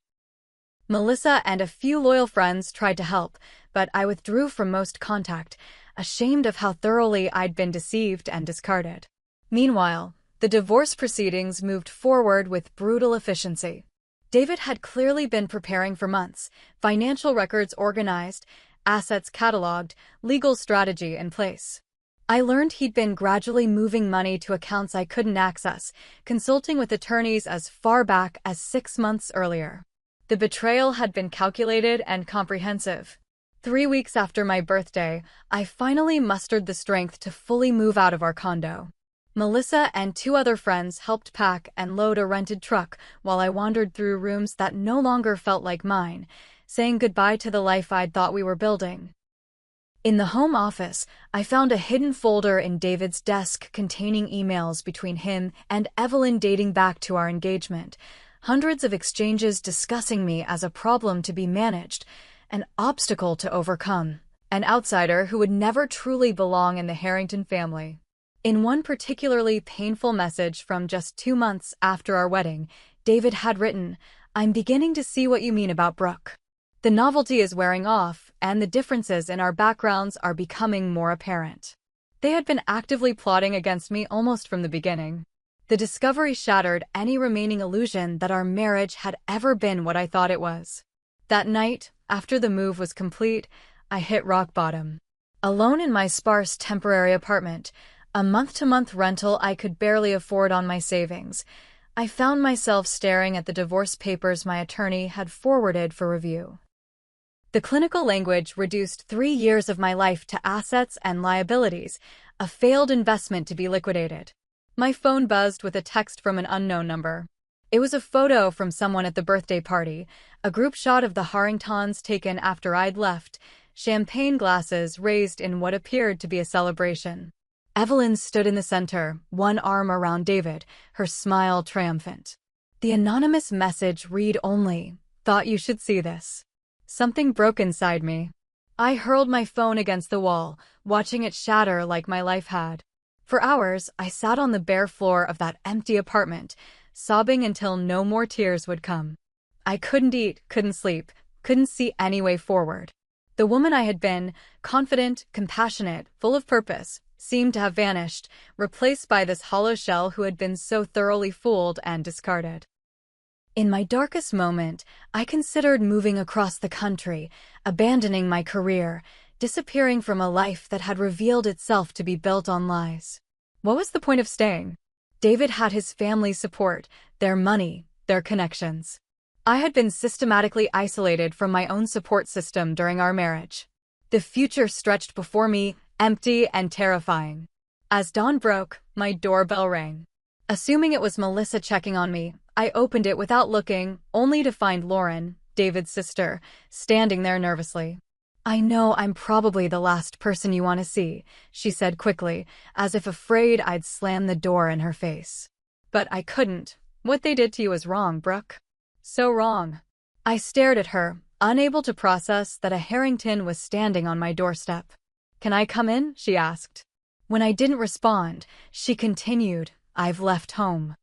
Melissa and a few loyal friends tried to help, but I withdrew from most contact, ashamed of how thoroughly I'd been deceived and discarded. Meanwhile, the divorce proceedings moved forward with brutal efficiency. David had clearly been preparing for months, financial records organized, assets cataloged, legal strategy in place. I learned he'd been gradually moving money to accounts I couldn't access, consulting with attorneys as far back as 6 months earlier. The betrayal had been calculated and comprehensive. 3 weeks after my birthday, I finally mustered the strength to fully move out of our condo. Melissa and 2 other friends helped pack and load a rented truck while I wandered through rooms that no longer felt like mine, saying goodbye to the life I'd thought we were building. In the home office, I found a hidden folder in David's desk containing emails between him and Evelyn dating back to our engagement, hundreds of exchanges discussing me as a problem to be managed, an obstacle to overcome, an outsider who would never truly belong in the Harrington family. In one particularly painful message from just 2 months after our wedding, David had written, "I'm beginning to see what you mean about Brooke. The novelty is wearing off, and the differences in our backgrounds are becoming more apparent." They had been actively plotting against me almost from the beginning. The discovery shattered any remaining illusion that our marriage had ever been what I thought it was. That night, after the move was complete, I hit rock bottom. Alone in my sparse temporary apartment, a month-to-month rental I could barely afford on my savings, I found myself staring at the divorce papers my attorney had forwarded for review. The clinical language reduced 3 years of my life to assets and liabilities, a failed investment to be liquidated. My phone buzzed with a text from an unknown number. It was a photo from someone at the birthday party, a group shot of the Harringtons taken after I'd left, champagne glasses raised in what appeared to be a celebration. Evelyn stood in the center, one arm around David, her smile triumphant. The anonymous message read only, "Thought you should see this." Something broke inside me. I hurled my phone against the wall, watching it shatter like my life had. For hours, I sat on the bare floor of that empty apartment, sobbing until no more tears would come. I couldn't eat, couldn't sleep, couldn't see any way forward. The woman I had been, confident, compassionate, full of purpose, seemed to have vanished, replaced by this hollow shell who had been so thoroughly fooled and discarded. In my darkest moment, I considered moving across the country, abandoning my career, disappearing from a life that had revealed itself to be built on lies. What was the point of staying? David had his family's support, their money, their connections. I had been systematically isolated from my own support system during our marriage. The future stretched before me, empty and terrifying. As dawn broke, my doorbell rang. Assuming it was Melissa checking on me, I opened it without looking, only to find Lauren, David's sister, standing there nervously. "I know I'm probably the last person you want to see," she said quickly, as if afraid I'd slam the door in her face. "But I couldn't. What they did to you was wrong, Brooke." So wrong. I stared at her, unable to process that a Harrington was standing on my doorstep. "Can I come in?" she asked. When I didn't respond, she continued, "I've left home.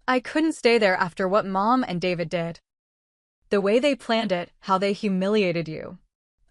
I couldn't stay there after what Mom and David did. The way they planned it, how they humiliated you.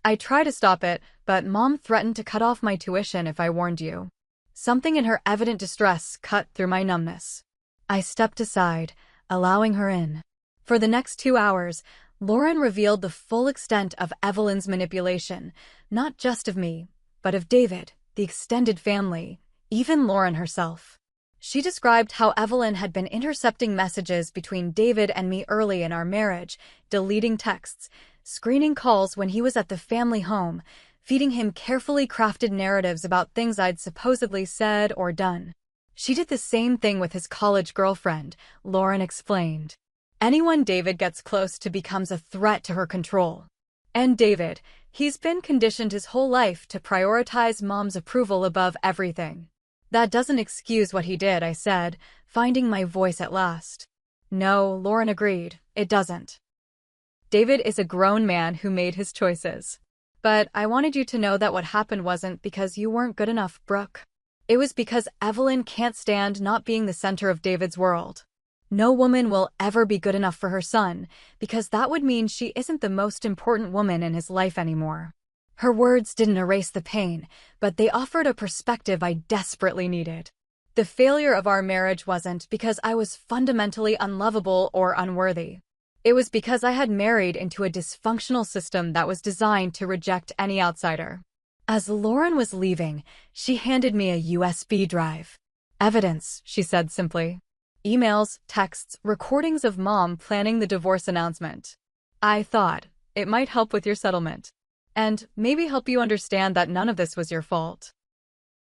I tried to stop it, but Mom threatened to cut off my tuition if I warned you." Something in her evident distress cut through my numbness. I stepped aside, allowing her in. For the next 2 hours, Lauren revealed the full extent of Evelyn's manipulation, not just of me, but of David, the extended family, even Lauren herself. She described how Evelyn had been intercepting messages between David and me early in our marriage, deleting texts, screening calls when he was at the family home, feeding him carefully crafted narratives about things I'd supposedly said or done. She did the same thing with his college girlfriend, Lauren explained. Anyone David gets close to becomes a threat to her control. And David, he's been conditioned his whole life to prioritize Mom's approval above everything. "That doesn't excuse what he did," I said, finding my voice at last. "No," Lauren agreed, "it doesn't. David is a grown man who made his choices. But I wanted you to know that what happened wasn't because you weren't good enough, Brooke. It was because Evelyn can't stand not being the center of David's world. No woman will ever be good enough for her son, because that would mean she isn't the most important woman in his life anymore." Her words didn't erase the pain, but they offered a perspective I desperately needed. The failure of our marriage wasn't because I was fundamentally unlovable or unworthy. It was because I had married into a dysfunctional system that was designed to reject any outsider. As Lauren was leaving, she handed me a USB drive. "Evidence," she said simply. "Emails, texts, recordings of Mom planning the divorce announcement. I thought it might help with your settlement. And maybe help you understand that none of this was your fault."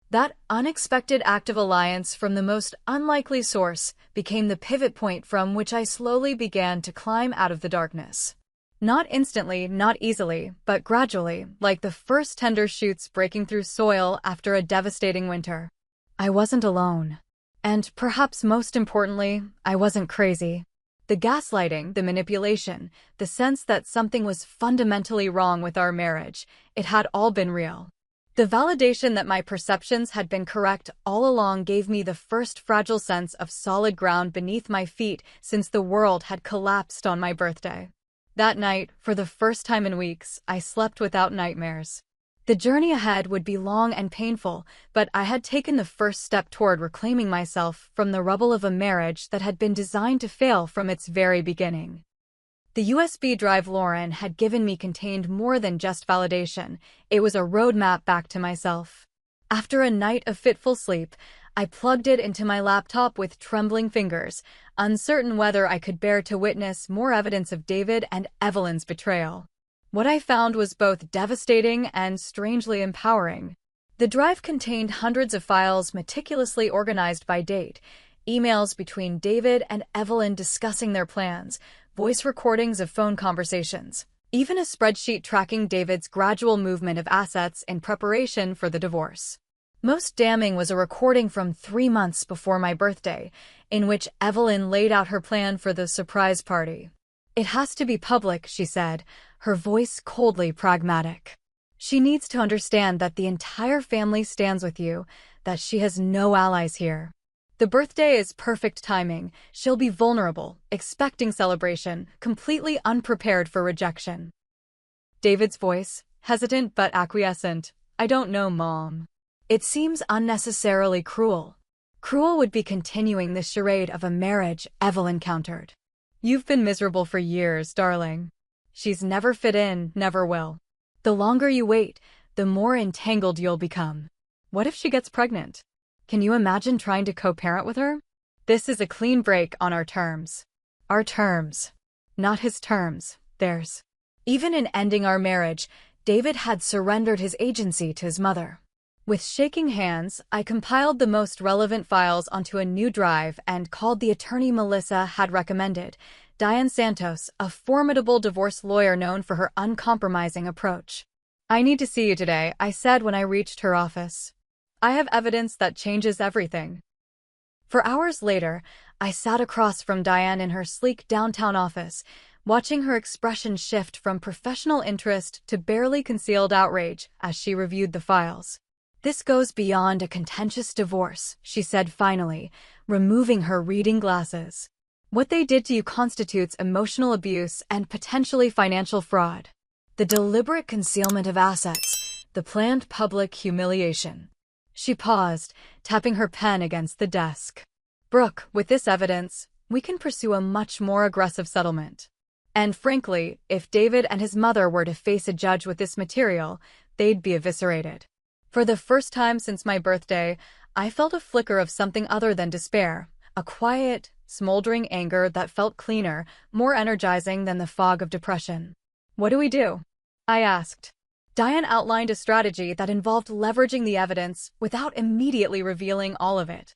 That unexpected act of alliance from the most unlikely source became the pivot point from which I slowly began to climb out of the darkness. Not instantly, not easily, but gradually, like the first tender shoots breaking through soil after a devastating winter. I wasn't alone. And perhaps most importantly, I wasn't crazy. The gaslighting, the manipulation, the sense that something was fundamentally wrong with our marriage, it had all been real. The validation that my perceptions had been correct all along gave me the first fragile sense of solid ground beneath my feet since the world had collapsed on my birthday. That night, for the first time in weeks, I slept without nightmares. The journey ahead would be long and painful, but I had taken the first step toward reclaiming myself from the rubble of a marriage that had been designed to fail from its very beginning. The USB drive Lauren had given me contained more than just validation. It was a roadmap back to myself. After a night of fitful sleep, I plugged it into my laptop with trembling fingers, uncertain whether I could bear to witness more evidence of David and Evelyn's betrayal. What I found was both devastating and strangely empowering. The drive contained hundreds of files meticulously organized by date, emails between David and Evelyn discussing their plans, voice recordings of phone conversations, even a spreadsheet tracking David's gradual movement of assets in preparation for the divorce. Most damning was a recording from 3 months before my birthday, in which Evelyn laid out her plan for the surprise party. "It has to be public," she said, her voice coldly pragmatic. "She needs to understand that the entire family stands with you, that she has no allies here. The birthday is perfect timing. She'll be vulnerable, expecting celebration, completely unprepared for rejection." David's voice, hesitant but acquiescent. "I don't know, Mom. It seems unnecessarily cruel." Cruel would be continuing the charade of a marriage, Evelyn countered. "You've been miserable for years, darling. She's never fit in, never will. The longer you wait, the more entangled you'll become. What if she gets pregnant? Can you imagine trying to co-parent with her? This is a clean break on our terms. Our terms. Not his terms, theirs." Even in ending our marriage, David had surrendered his agency to his mother. With shaking hands, I compiled the most relevant files onto a new drive and called the attorney Melissa had recommended, Diane Santos, a formidable divorce lawyer known for her uncompromising approach. "I need to see you today," I said when I reached her office. "I have evidence that changes everything." For hours later, I sat across from Diane in her sleek downtown office, watching her expression shift from professional interest to barely concealed outrage as she reviewed the files. "This goes beyond a contentious divorce," she said finally, removing her reading glasses. "What they did to you constitutes emotional abuse and potentially financial fraud. The deliberate concealment of assets, the planned public humiliation." She paused, tapping her pen against the desk. "Brooke, with this evidence, we can pursue a much more aggressive settlement. And frankly, if David and his mother were to face a judge with this material, they'd be eviscerated." For the first time since my birthday, I felt a flicker of something other than despair, a quiet, smoldering anger that felt cleaner, more energizing than the fog of depression. "What do we do?" I asked. Diane outlined a strategy that involved leveraging the evidence without immediately revealing all of it.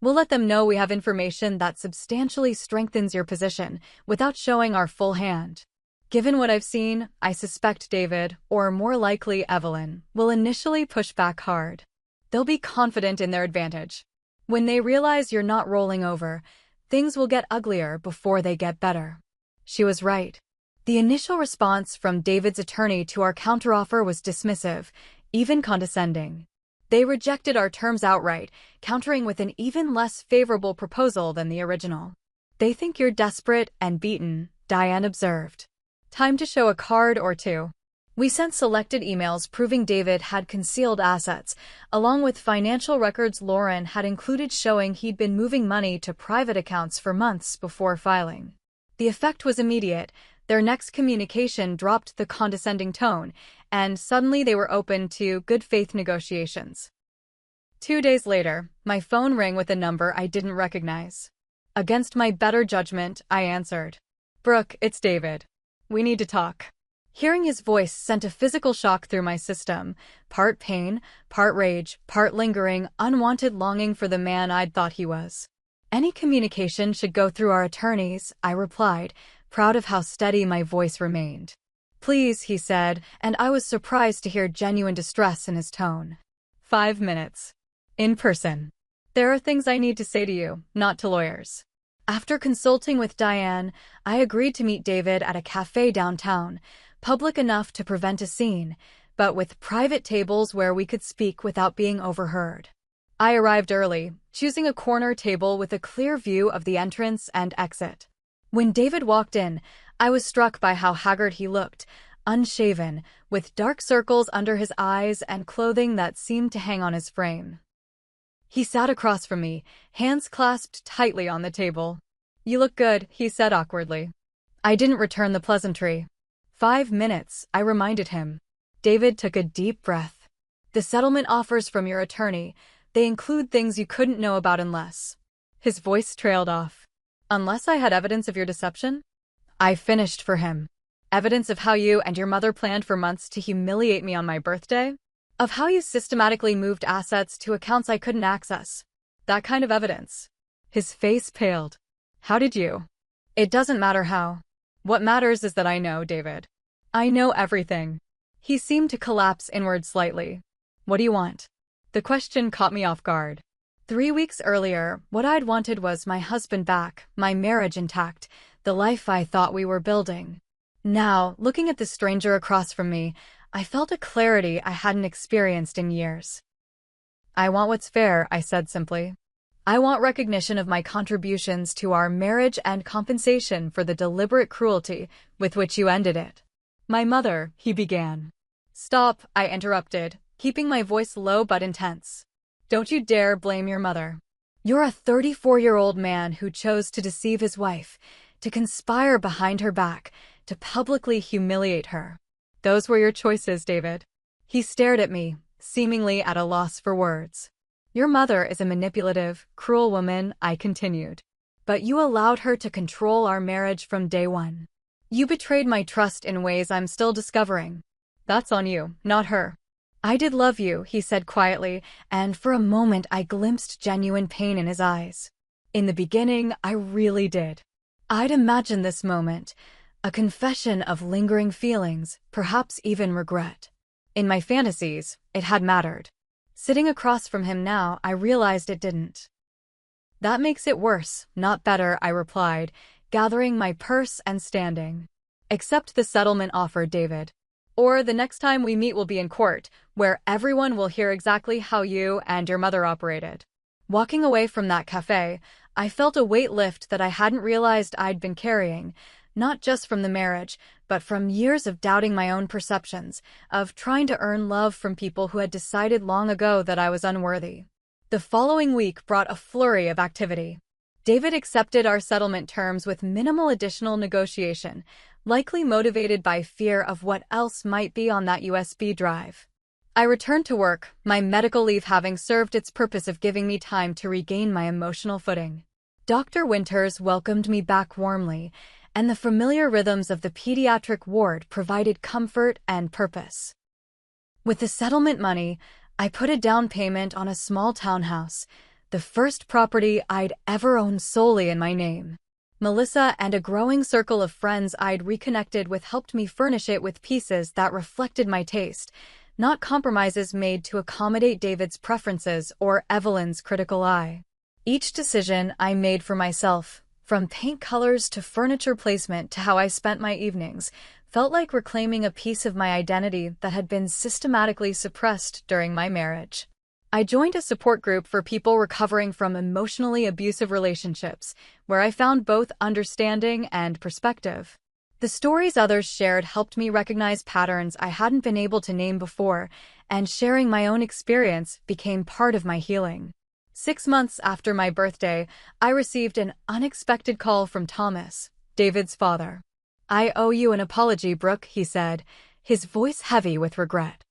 "We'll let them know we have information that substantially strengthens your position without showing our full hand. Given what I've seen, I suspect David, or more likely Evelyn, will initially push back hard. They'll be confident in their advantage. When they realize you're not rolling over, things will get uglier before they get better." She was right. The initial response from David's attorney to our counteroffer was dismissive, even condescending. They rejected our terms outright, countering with an even less favorable proposal than the original. "They think you're desperate and beaten," Diane observed. "Time to show a card or two." We sent selected emails proving David had concealed assets, along with financial records Lauren had included showing he'd been moving money to private accounts for months before filing. The effect was immediate. Their next communication dropped the condescending tone, and suddenly they were open to good-faith negotiations. 2 days later, my phone rang with a number I didn't recognize. Against my better judgment, I answered. "Brooke, it's David. We need to talk." Hearing his voice sent a physical shock through my system, part pain, part rage, part lingering, unwanted longing for the man I'd thought he was. "Any communication should go through our attorneys," I replied, proud of how steady my voice remained. "Please," he said, and I was surprised to hear genuine distress in his tone. 5 minutes. In person. "There are things I need to say to you, not to lawyers." After consulting with Diane, I agreed to meet David at a cafe downtown, public enough to prevent a scene, but with private tables where we could speak without being overheard. I arrived early, choosing a corner table with a clear view of the entrance and exit. When David walked in, I was struck by how haggard he looked, unshaven, with dark circles under his eyes and clothing that seemed to hang on his frame. He sat across from me, hands clasped tightly on the table. "You look good," he said awkwardly. I didn't return the pleasantry. 5 minutes, I reminded him. David took a deep breath. "The settlement offers from your attorney, they include things you couldn't know about unless..." His voice trailed off. "Unless I had evidence of your deception?" I finished for him. "Evidence of how you and your mother planned for months to humiliate me on my birthday? Of how you systematically moved assets to accounts I couldn't access? That kind of evidence." His face paled. "How did you?" "It doesn't matter how. What matters is that I know, David. I know everything." He seemed to collapse inward slightly. "What do you want?" The question caught me off guard. 3 weeks earlier, what I'd wanted was my husband back, my marriage intact, the life I thought we were building. Now, looking at the stranger across from me, I felt a clarity I hadn't experienced in years. "I want what's fair," I said simply. "I want recognition of my contributions to our marriage and compensation for the deliberate cruelty with which you ended it." "My mother," he began. "Stop," I interrupted, keeping my voice low but intense. "Don't you dare blame your mother. You're a 34-year-old man who chose to deceive his wife, to conspire behind her back, to publicly humiliate her. Those were your choices, David." He stared at me, seemingly at a loss for words. "Your mother is a manipulative, cruel woman," I continued. "But you allowed her to control our marriage from day one. You betrayed my trust in ways I'm still discovering. That's on you, not her." "I did love you," he said quietly, and for a moment I glimpsed genuine pain in his eyes. "In the beginning, I really did. I'd imagined this moment, a confession of lingering feelings, perhaps even regret. In my fantasies, it had mattered. Sitting across from him now, I realized it didn't." "That makes it worse, not better," I replied, gathering my purse and standing. Accept the settlement offer, David. Or the next time we meet will be in court, where everyone will hear exactly how you and your mother operated. Walking away from that cafe, I felt a weight lift that I hadn't realized I'd been carrying, not just from the marriage, but from years of doubting my own perceptions, of trying to earn love from people who had decided long ago that I was unworthy. The following week brought a flurry of activity. David accepted our settlement terms with minimal additional negotiation, likely motivated by fear of what else might be on that USB drive. I returned to work, my medical leave having served its purpose of giving me time to regain my emotional footing. Dr. Winters welcomed me back warmly, and the familiar rhythms of the pediatric ward provided comfort and purpose. With the settlement money, I put a down payment on a small townhouse, the first property I'd ever owned solely in my name. Melissa and a growing circle of friends I'd reconnected with helped me furnish it with pieces that reflected my taste, not compromises made to accommodate David's preferences or Evelyn's critical eye. Each decision I made for myself, from paint colors to furniture placement to how I spent my evenings, felt like reclaiming a piece of my identity that had been systematically suppressed during my marriage. I joined a support group for people recovering from emotionally abusive relationships, where I found both understanding and perspective. The stories others shared helped me recognize patterns I hadn't been able to name before, and sharing my own experience became part of my healing. 6 months after my birthday, I received an unexpected call from Thomas, David's father. "I owe you an apology, Brooke," he said, his voice heavy with regret.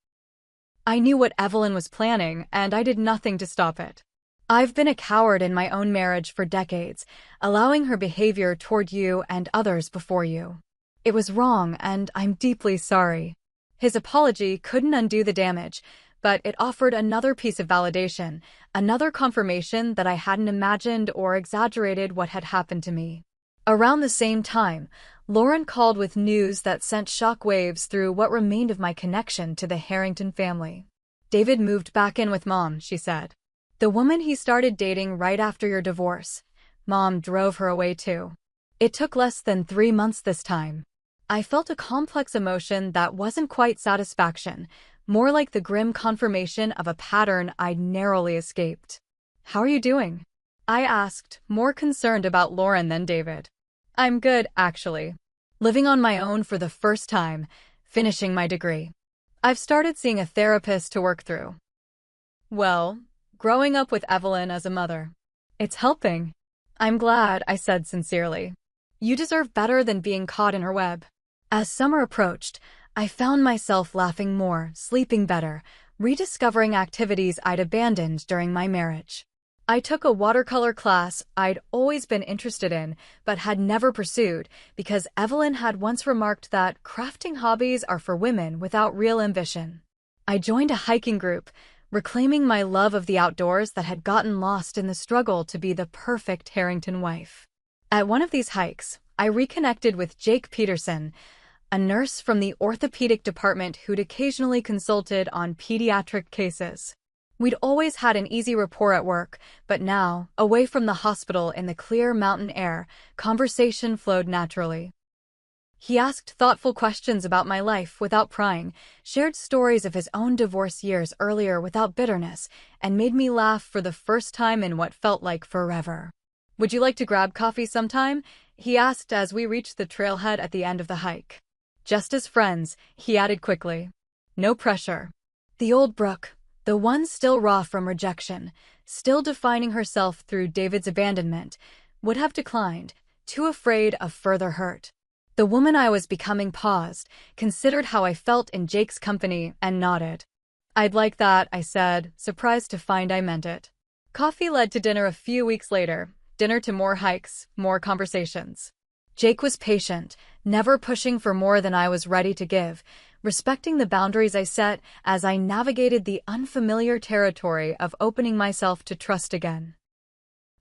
I knew what Evelyn was planning, and I did nothing to stop it. I've been a coward in my own marriage for decades, allowing her behavior toward you and others before you. It was wrong, and I'm deeply sorry. His apology couldn't undo the damage, but it offered another piece of validation, another confirmation that I hadn't imagined or exaggerated what had happened to me. Around the same time, Lauren called with news that sent shockwaves through what remained of my connection to the Harrington family. "David moved back in with Mom," she said. "The woman he started dating right after your divorce. Mom drove her away too. It took less than 3 months this time." I felt a complex emotion that wasn't quite satisfaction, more like the grim confirmation of a pattern I'd narrowly escaped. "How are you doing?" I asked, more concerned about Lauren than David. "I'm good, actually. Living on my own for the first time, finishing my degree. I've started seeing a therapist to work through." "Well, growing up with Evelyn as a mother. It's helping." "I'm glad," I said sincerely. "You deserve better than being caught in her web." As summer approached, I found myself laughing more, sleeping better, rediscovering activities I'd abandoned during my marriage. I took a watercolor class I'd always been interested in, but had never pursued, because Evelyn had once remarked that crafting hobbies are for women without real ambition. I joined a hiking group, reclaiming my love of the outdoors that had gotten lost in the struggle to be the perfect Harrington wife. At one of these hikes, I reconnected with Jake Peterson, a nurse from the orthopedic department who'd occasionally consulted on pediatric cases. We'd always had an easy rapport at work, but now, away from the hospital in the clear mountain air, conversation flowed naturally. He asked thoughtful questions about my life without prying, shared stories of his own divorce years earlier without bitterness, and made me laugh for the first time in what felt like forever. "Would you like to grab coffee sometime?" he asked as we reached the trailhead at the end of the hike. "Just as friends," he added quickly. "No pressure." The old Brooke, the one still raw from rejection, still defining herself through David's abandonment, would have declined, too afraid of further hurt. The woman I was becoming paused, considered how I felt in Jake's company, and nodded. "I'd like that," I said, surprised to find I meant it. Coffee led to dinner a few weeks later, dinner to more hikes, more conversations. Jake was patient, never pushing for more than I was ready to give, respecting the boundaries I set as I navigated the unfamiliar territory of opening myself to trust again.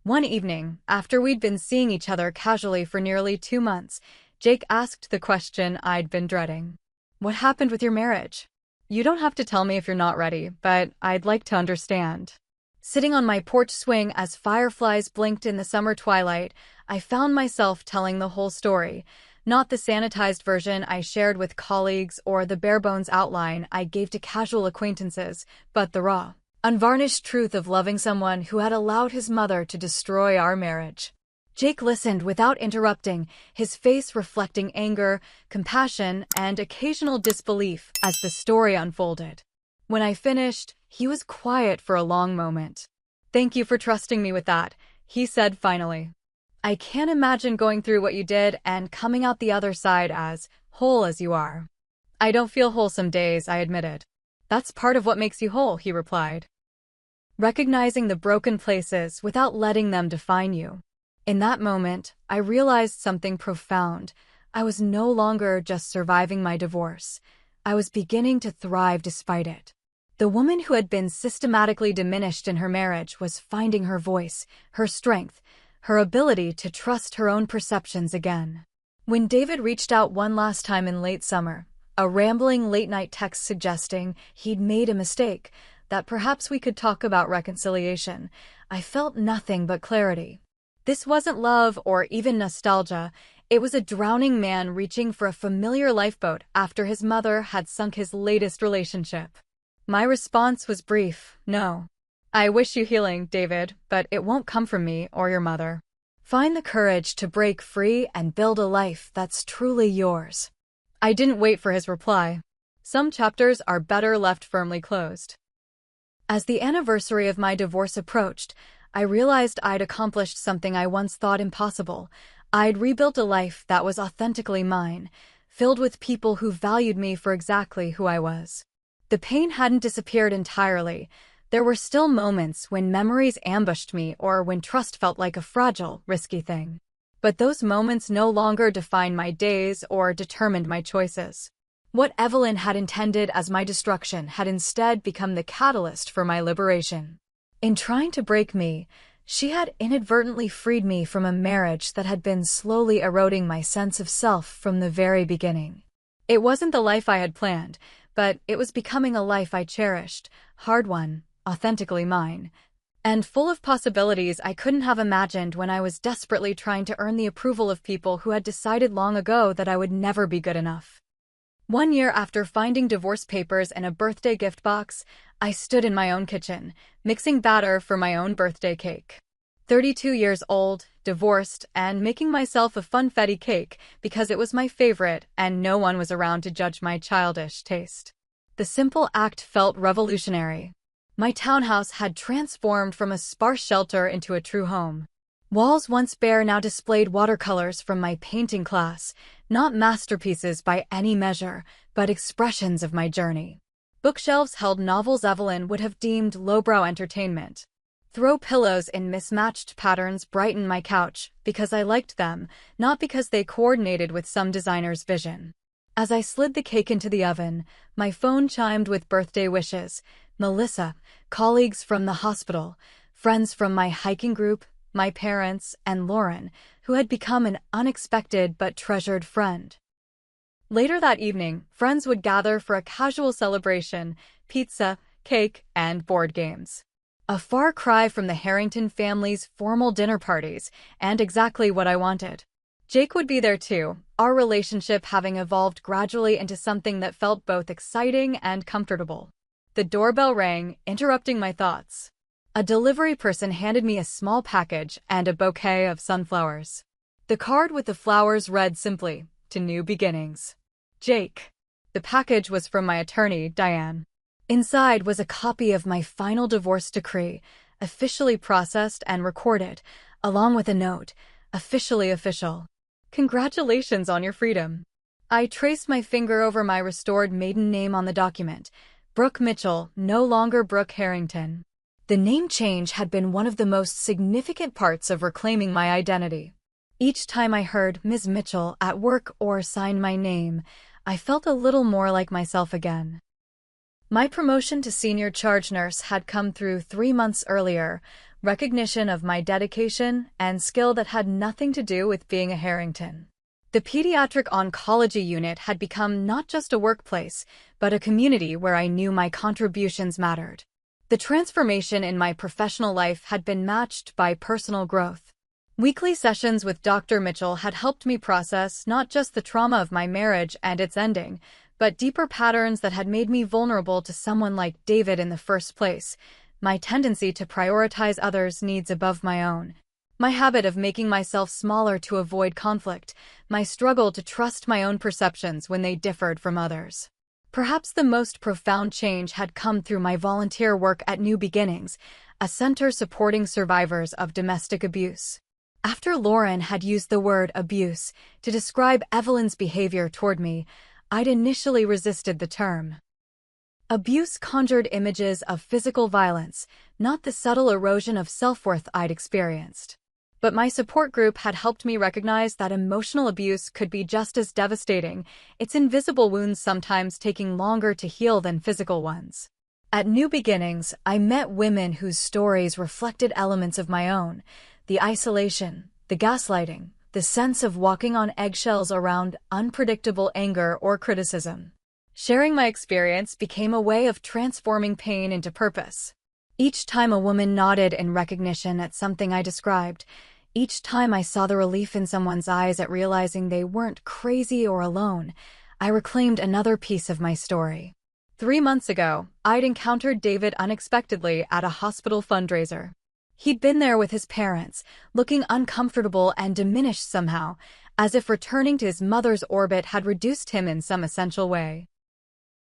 One evening, after we'd been seeing each other casually for nearly 2 months, Jake asked the question I'd been dreading. "What happened with your marriage? You don't have to tell me if you're not ready, but I'd like to understand." Sitting on my porch swing as fireflies blinked in the summer twilight, I found myself telling the whole story, not the sanitized version I shared with colleagues or the bare-bones outline I gave to casual acquaintances, but the raw, unvarnished truth of loving someone who had allowed his mother to destroy our marriage. Jake listened without interrupting, his face reflecting anger, compassion, and occasional disbelief as the story unfolded. When I finished, he was quiet for a long moment. "Thank you for trusting me with that," he said finally. "I can't imagine going through what you did and coming out the other side as whole as you are." "I don't feel whole some days," I admitted. "That's part of what makes you whole," he replied. Recognizing the broken places without letting them define you. In that moment, I realized something profound. I was no longer just surviving my divorce. I was beginning to thrive despite it. The woman who had been systematically diminished in her marriage was finding her voice, her strength, her ability to trust her own perceptions again. When David reached out one last time in late summer, a rambling late-night text suggesting he'd made a mistake, that perhaps we could talk about reconciliation, I felt nothing but clarity. This wasn't love or even nostalgia. It was a drowning man reaching for a familiar lifeboat after his mother had sunk his latest relationship. My response was brief: "No. I wish you healing, David, but it won't come from me or your mother. Find the courage to break free and build a life that's truly yours." I didn't wait for his reply. Some chapters are better left firmly closed. As the anniversary of my divorce approached, I realized I'd accomplished something I once thought impossible. I'd rebuilt a life that was authentically mine, filled with people who valued me for exactly who I was. The pain hadn't disappeared entirely. There were still moments when memories ambushed me or when trust felt like a fragile, risky thing. But those moments no longer defined my days or determined my choices. What Evelyn had intended as my destruction had instead become the catalyst for my liberation. In trying to break me, she had inadvertently freed me from a marriage that had been slowly eroding my sense of self from the very beginning. It wasn't the life I had planned, but it was becoming a life I cherished, hard-won, authentically mine, and full of possibilities I couldn't have imagined when I was desperately trying to earn the approval of people who had decided long ago that I would never be good enough. One year after finding divorce papers in a birthday gift box, I stood in my own kitchen, mixing batter for my own birthday cake. 32 years old, divorced, and making myself a funfetti cake because it was my favorite and no one was around to judge my childish taste. The simple act felt revolutionary. My townhouse had transformed from a sparse shelter into a true home. Walls once bare now displayed watercolors from my painting class, not masterpieces by any measure, but expressions of my journey. Bookshelves held novels Evelyn would have deemed lowbrow entertainment. Throw pillows in mismatched patterns brightened my couch because I liked them, not because they coordinated with some designer's vision. As I slid the cake into the oven, my phone chimed with birthday wishes. Melissa, colleagues from the hospital, friends from my hiking group, my parents, and Lauren, who had become an unexpected but treasured friend. Later that evening, friends would gather for a casual celebration, pizza, cake, and board games. A far cry from the Harrington family's formal dinner parties, and exactly what I wanted. Jake would be there too, our relationship having evolved gradually into something that felt both exciting and comfortable. The doorbell rang, interrupting my thoughts. A delivery person handed me a small package and a bouquet of sunflowers. The card with the flowers read simply, "To new beginnings. Jake." The package was from my attorney, Diane. Inside was a copy of my final divorce decree, officially processed and recorded, along with a note, "Officially official. Congratulations on your freedom." I traced my finger over my restored maiden name on the document. Brooke Mitchell, no longer Brooke Harrington. The name change had been one of the most significant parts of reclaiming my identity. Each time I heard Ms. Mitchell at work or signed my name, I felt a little more like myself again. My promotion to senior charge nurse had come through 3 months earlier, recognition of my dedication and skill that had nothing to do with being a Harrington. The pediatric oncology unit had become not just a workplace, but a community where I knew my contributions mattered. The transformation in my professional life had been matched by personal growth. Weekly sessions with Dr. Mitchell had helped me process not just the trauma of my marriage and its ending, but deeper patterns that had made me vulnerable to someone like David in the first place, my tendency to prioritize others' needs above my own, my habit of making myself smaller to avoid conflict, my struggle to trust my own perceptions when they differed from others. Perhaps the most profound change had come through my volunteer work at New Beginnings, a center supporting survivors of domestic abuse. After Lauren had used the word abuse to describe Evelyn's behavior toward me, I'd initially resisted the term. Abuse conjured images of physical violence, not the subtle erosion of self-worth I'd experienced. But my support group had helped me recognize that emotional abuse could be just as devastating, its invisible wounds sometimes taking longer to heal than physical ones. At New Beginnings, I met women whose stories reflected elements of my own: the isolation, the gaslighting, the sense of walking on eggshells around unpredictable anger or criticism. Sharing my experience became a way of transforming pain into purpose. Each time a woman nodded in recognition at something I described, each time I saw the relief in someone's eyes at realizing they weren't crazy or alone, I reclaimed another piece of my story. 3 months ago, I'd encountered David unexpectedly at a hospital fundraiser. He'd been there with his parents, looking uncomfortable and diminished somehow, as if returning to his mother's orbit had reduced him in some essential way.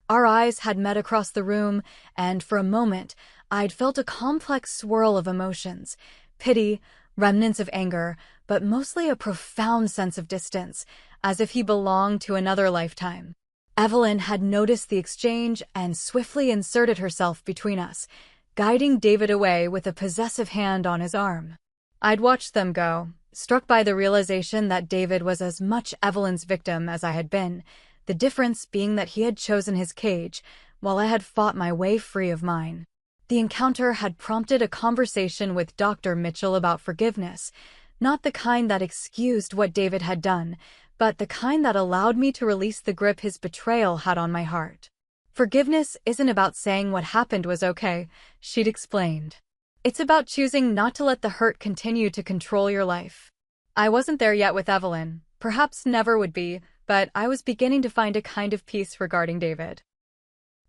Our eyes had met across the room, and for a moment, I'd felt a complex swirl of emotions: pity, remnants of anger, but mostly a profound sense of distance, as if he belonged to another lifetime. Evelyn had noticed the exchange and swiftly inserted herself between us, guiding David away with a possessive hand on his arm. I'd watched them go, struck by the realization that David was as much Evelyn's victim as I had been, the difference being that he had chosen his cage, while I had fought my way free of mine. The encounter had prompted a conversation with Dr. Mitchell about forgiveness, not the kind that excused what David had done, but the kind that allowed me to release the grip his betrayal had on my heart. Forgiveness isn't about saying what happened was okay, she'd explained. It's about choosing not to let the hurt continue to control your life. I wasn't there yet with Evelyn, perhaps never would be, but I was beginning to find a kind of peace regarding David.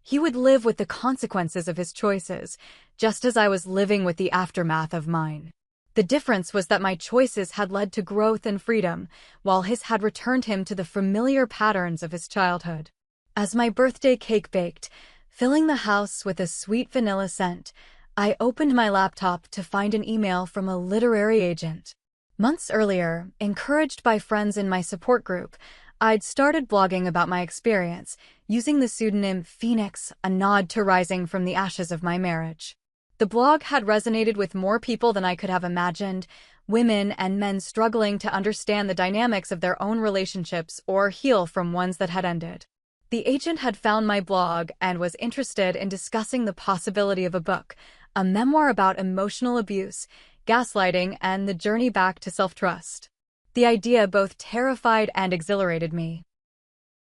He would live with the consequences of his choices, just as I was living with the aftermath of mine. The difference was that my choices had led to growth and freedom, while his had returned him to the familiar patterns of his childhood. As my birthday cake baked, filling the house with a sweet vanilla scent, I opened my laptop to find an email from a literary agent. Months earlier, encouraged by friends in my support group, I'd started blogging about my experience, using the pseudonym Phoenix, a nod to rising from the ashes of my marriage. The blog had resonated with more people than I could have imagined, women and men struggling to understand the dynamics of their own relationships or heal from ones that had ended. The agent had found my blog and was interested in discussing the possibility of a book, a memoir about emotional abuse, gaslighting, and the journey back to self-trust. The idea both terrified and exhilarated me.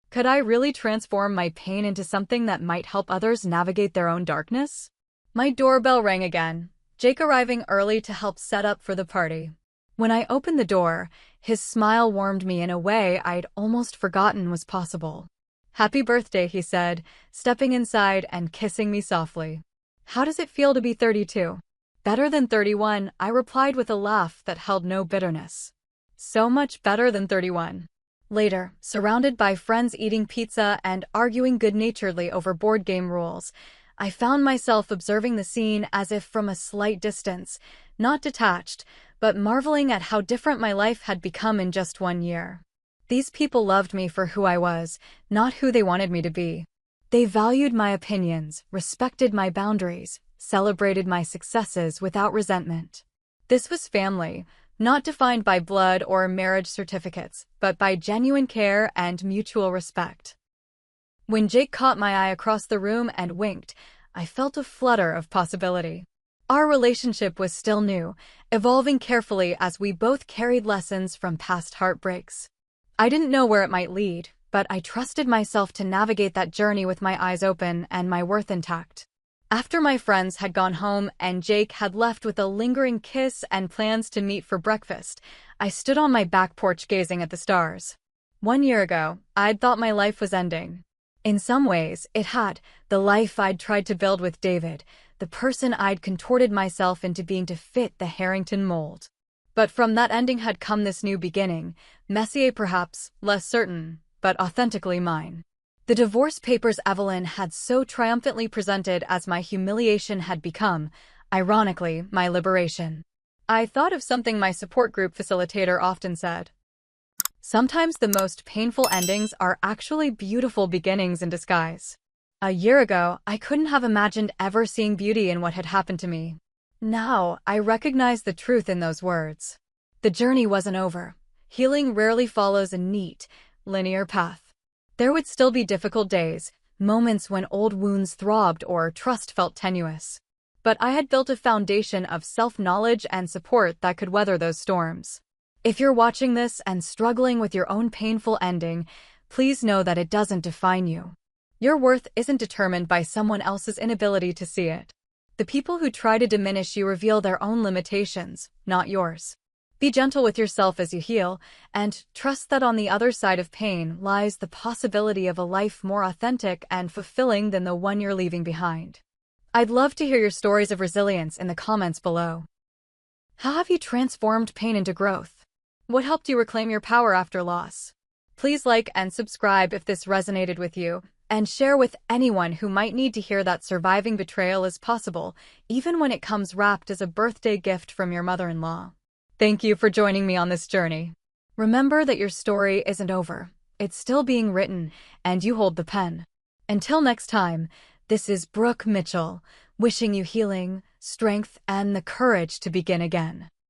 Could I really transform my pain into something that might help others navigate their own darkness? My doorbell rang again, Jake arriving early to help set up for the party. When I opened the door, his smile warmed me in a way I'd almost forgotten was possible. "Happy birthday," he said, stepping inside and kissing me softly. "How does it feel to be 32? "Better than 31, I replied with a laugh that held no bitterness. "So much better than 31. Later, surrounded by friends eating pizza and arguing good-naturedly over board game rules, I found myself observing the scene as if from a slight distance, not detached, but marveling at how different my life had become in just 1 year. These people loved me for who I was, not who they wanted me to be. They valued my opinions, respected my boundaries, celebrated my successes without resentment. This was family, not defined by blood or marriage certificates, but by genuine care and mutual respect. When Jake caught my eye across the room and winked, I felt a flutter of possibility. Our relationship was still new, evolving carefully as we both carried lessons from past heartbreaks. I didn't know where it might lead, but I trusted myself to navigate that journey with my eyes open and my worth intact. After my friends had gone home and Jake had left with a lingering kiss and plans to meet for breakfast, I stood on my back porch gazing at the stars. 1 year ago, I'd thought my life was ending. In some ways, it had. The life I'd tried to build with David, the person I'd contorted myself into being to fit the Harrington mold. But from that ending had come this new beginning, messier perhaps, less certain, but authentically mine. The divorce papers Evelyn had so triumphantly presented as my humiliation had become, ironically, my liberation. I thought of something my support group facilitator often said. Sometimes the most painful endings are actually beautiful beginnings in disguise. A year ago, I couldn't have imagined ever seeing beauty in what had happened to me. Now, I recognize the truth in those words. The journey wasn't over. Healing rarely follows a neat, linear path. There would still be difficult days, moments when old wounds throbbed or trust felt tenuous. But I had built a foundation of self-knowledge and support that could weather those storms. If you're watching this and struggling with your own painful ending, please know that it doesn't define you. Your worth isn't determined by someone else's inability to see it. The people who try to diminish you reveal their own limitations, not yours. Be gentle with yourself as you heal, and trust that on the other side of pain lies the possibility of a life more authentic and fulfilling than the one you're leaving behind. I'd love to hear your stories of resilience in the comments below. How have you transformed pain into growth? What helped you reclaim your power after loss? Please like and subscribe if this resonated with you, and share with anyone who might need to hear that surviving betrayal is possible, even when it comes wrapped as a birthday gift from your mother-in-law. Thank you for joining me on this journey. Remember that your story isn't over. It's still being written, and you hold the pen. Until next time, this is Brooke Mitchell, wishing you healing, strength, and the courage to begin again.